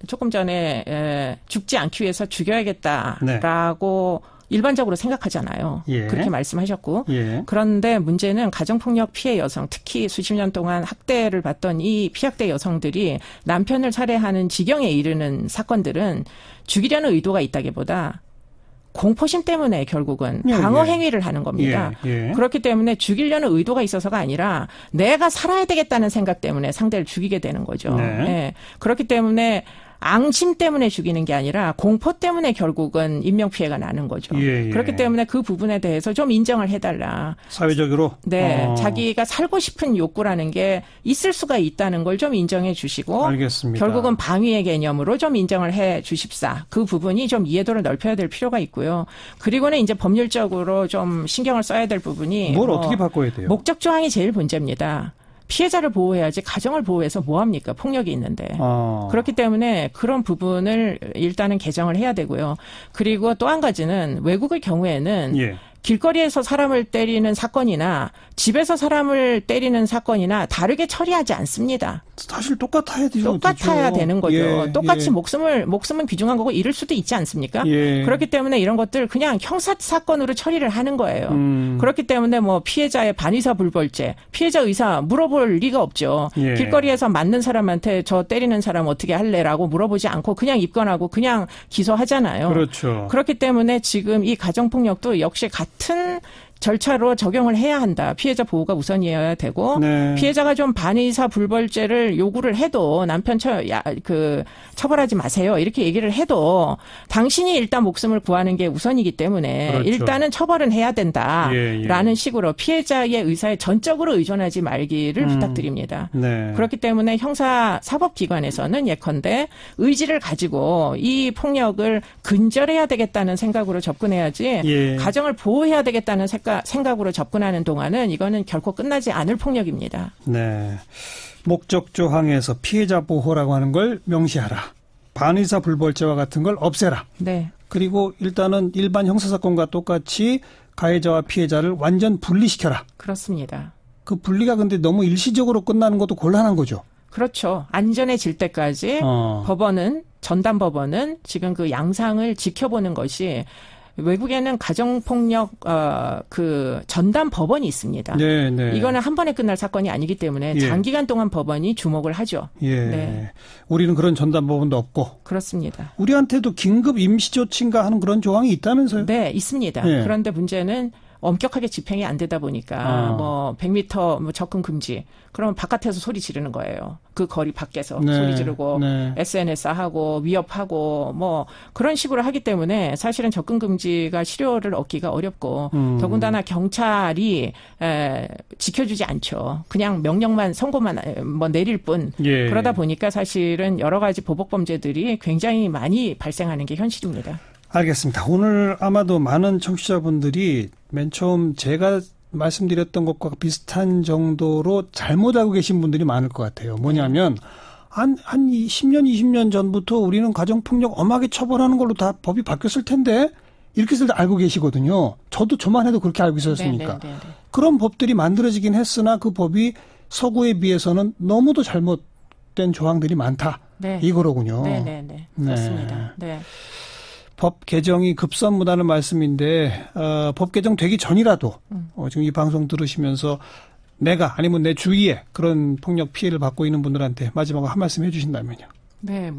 조금 전에 죽지 않기 위해서 죽여야겠다라고 일반적으로 생각하잖아요. 예. 그렇게 말씀하셨고. 예. 그런데 문제는 가정폭력 피해 여성, 특히 수십 년 동안 학대를 받던 이 피학대 여성들이 남편을 살해하는 지경에 이르는 사건들은 죽이려는 의도가 있다기보다 공포심 때문에 결국은 방어 행위를 하는 겁니다. 그렇기 때문에 죽이려는 의도가 있어서가 아니라 내가 살아야 되겠다는 생각 때문에 상대를 죽이게 되는 거죠. 네. 그렇기 때문에 앙심 때문에 죽이는 게 아니라 공포 때문에 결국은 인명피해가 나는 거죠. 그렇기 때문에 그 부분에 대해서 좀 인정을 해달라. 사회적으로? 네. 자기가 살고 싶은 욕구라는 게 있을 수가 있다는 걸 좀 인정해 주시고. 알겠습니다. 결국은 방위의 개념으로 좀 인정을 해 주십사. 그 부분이 좀 이해도를 넓혀야 될 필요가 있고요. 그리고는 이제 법률적으로 좀 신경을 써야 될 부분이. 뭘 어떻게 바꿔야 돼요? 목적 조항이 제일 문제입니다. 피해자를 보호해야지 가정을 보호해서 뭐합니까? 폭력이 있는데. 그렇기 때문에 그런 부분을 일단은 개정을 해야 되고요. 그리고 또 한 가지는 외국의 경우에는 길거리에서 사람을 때리는 사건이나 집에서 사람을 때리는 사건이나 다르게 처리하지 않습니다. 사실 똑같아야 되죠. 똑같아야 되는 거죠. 똑같이 목숨은 귀중한 거고 잃을 수도 있지 않습니까? 그렇기 때문에 이런 것들 그냥 형사 사건으로 처리를 하는 거예요. 그렇기 때문에 뭐 피해자의 반의사 불벌죄, 피해자 의사 물어볼 리가 없죠. 길거리에서 맞는 사람한테 저 때리는 사람 어떻게 할래라고 물어보지 않고 그냥 입건하고 그냥 기소하잖아요. 그렇죠. 그렇기 때문에 지금 이 가정폭력도 역시 같은 절차로 적용을 해야 한다. 피해자 보호가 우선이어야 되고 피해자가 좀 반의사 불벌죄를 요구를 해도 남편 처벌하지 마세요. 이렇게 얘기를 해도 당신이 일단 목숨을 구하는 게 우선이기 때문에 그렇죠. 일단은 처벌은 해야 된다라는 식으로 피해자의 의사에 전적으로 의존하지 말기를 부탁드립니다. 그렇기 때문에 형사 사법기관에서는 예컨대 의지를 가지고 이 폭력을 근절해야 되겠다는 생각으로 접근해야지 가정을 보호해야 되겠다는 생각으로 접근하는 동안은 이거는 결코 끝나지 않을 폭력입니다. 네. 목적 조항에서 피해자 보호라고 하는 걸 명시하라. 반의사 불벌죄와 같은 걸 없애라. 네. 그리고 일단은 일반 형사사건과 똑같이 가해자와 피해자를 완전 분리시켜라. 그렇습니다. 그 분리가 근데 너무 일시적으로 끝나는 것도 곤란한 거죠. 그렇죠. 안전해질 때까지 전담 법원은 지금 그 양상을 지켜보는 것이 외국에는 가정폭력 전담 법원이 있습니다. 이거는 한 번에 끝날 사건이 아니기 때문에 장기간 동안 법원이 주목을 하죠. 우리는 그런 전담 법원도 없고. 그렇습니다. 우리한테도 긴급 임시조치인가 하는 그런 조항이 있다면서요? 네, 있습니다. 그런데 문제는 엄격하게 집행이 안 되다 보니까 100m 접근 금지. 그러면 바깥에서 소리 지르는 거예요. 그 거리 밖에서 소리 지르고 SNS 하고 위협하고 뭐 그런 식으로 하기 때문에 사실은 접근 금지가 실효를 얻기가 어렵고 더군다나 경찰이 지켜주지 않죠. 그냥 명령만 선고만 뭐 내릴 뿐. 그러다 보니까 사실은 여러 가지 보복 범죄들이 굉장히 많이 발생하는 게 현실입니다. 알겠습니다. 오늘 아마도 많은 청취자분들이 맨 처음 제가 말씀드렸던 것과 비슷한 정도로 잘못 알고 계신 분들이 많을 것 같아요. 뭐냐면 한 10년, 20년 전부터 우리는 가정폭력 엄하게 처벌하는 걸로 다 법이 바뀌었을 텐데 이렇게 해서 알고 계시거든요. 저만 해도 그렇게 알고 있었으니까. 그런 법들이 만들어지긴 했으나 그 법이 서구에 비해서는 너무도 잘못된 조항들이 많다. 이거로군요. 그렇습니다. 네. 법 개정이 급선무다는 말씀인데 법 개정 되기 전이라도 지금 이 방송 들으시면서 내가 아니면 내 주위에 그런 폭력 피해를 받고 있는 분들한테 마지막으로 한 말씀 해주신다면요. 네,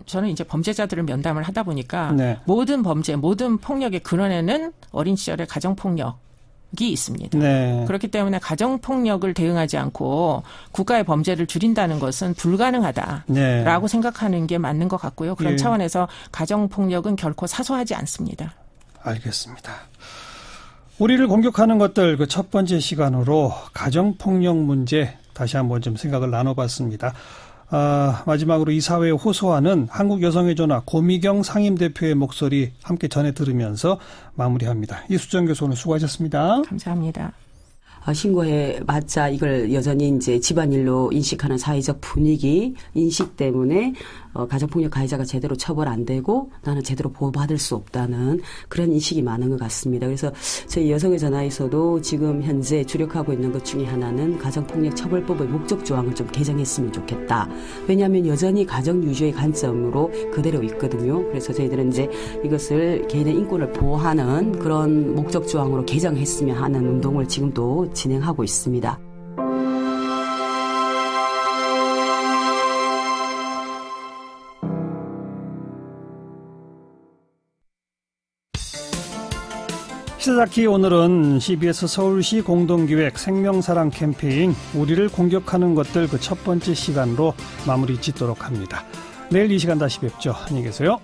저는 이제 범죄자들을 면담을 하다 보니까 모든 범죄, 모든 폭력의 근원에는 어린 시절의 가정폭력이 있습니다. 그렇기 때문에 가정폭력을 대응하지 않고 국가의 범죄를 줄인다는 것은 불가능하다라고 생각하는 게 맞는 것 같고요. 그런 차원에서 가정폭력은 결코 사소하지 않습니다. 알겠습니다. 우리를 공격하는 것들 그 첫 번째 시간으로 가정폭력 문제 다시 한번 좀 생각을 나눠봤습니다. 마지막으로 이 사회에 호소하는 한국여성의 전화 고미경 상임대표의 목소리 함께 전해 들으면서 마무리합니다. 이수정 교수 오늘 수고하셨습니다. 감사합니다. 신고해봤자 이걸 여전히 이제 집안일로 인식하는 사회적 분위기, 인식 때문에 가정폭력 가해자가 제대로 처벌 안 되고 나는 제대로 보호받을 수 없다는 그런 인식이 많은 것 같습니다. 그래서 저희 여성의 전화에서도 지금 현재 주력하고 있는 것 중에 하나는 가정폭력 처벌법의 목적 조항을 좀 개정했으면 좋겠다. 왜냐하면 여전히 가정 유지의 관점으로 그대로 있거든요. 그래서 저희들은 이제 이것을 개인의 인권을 보호하는 그런 목적 조항으로 개정했으면 하는 운동을 지금도 진행하고 있습니다. 시사자키 오늘은 CBS 서울시 공동기획 생명사랑 캠페인 우리를 공격하는 것들 그 첫 번째 시간으로 마무리 짓도록 합니다. 내일 이 시간 다시 뵙죠. 안녕히 계세요.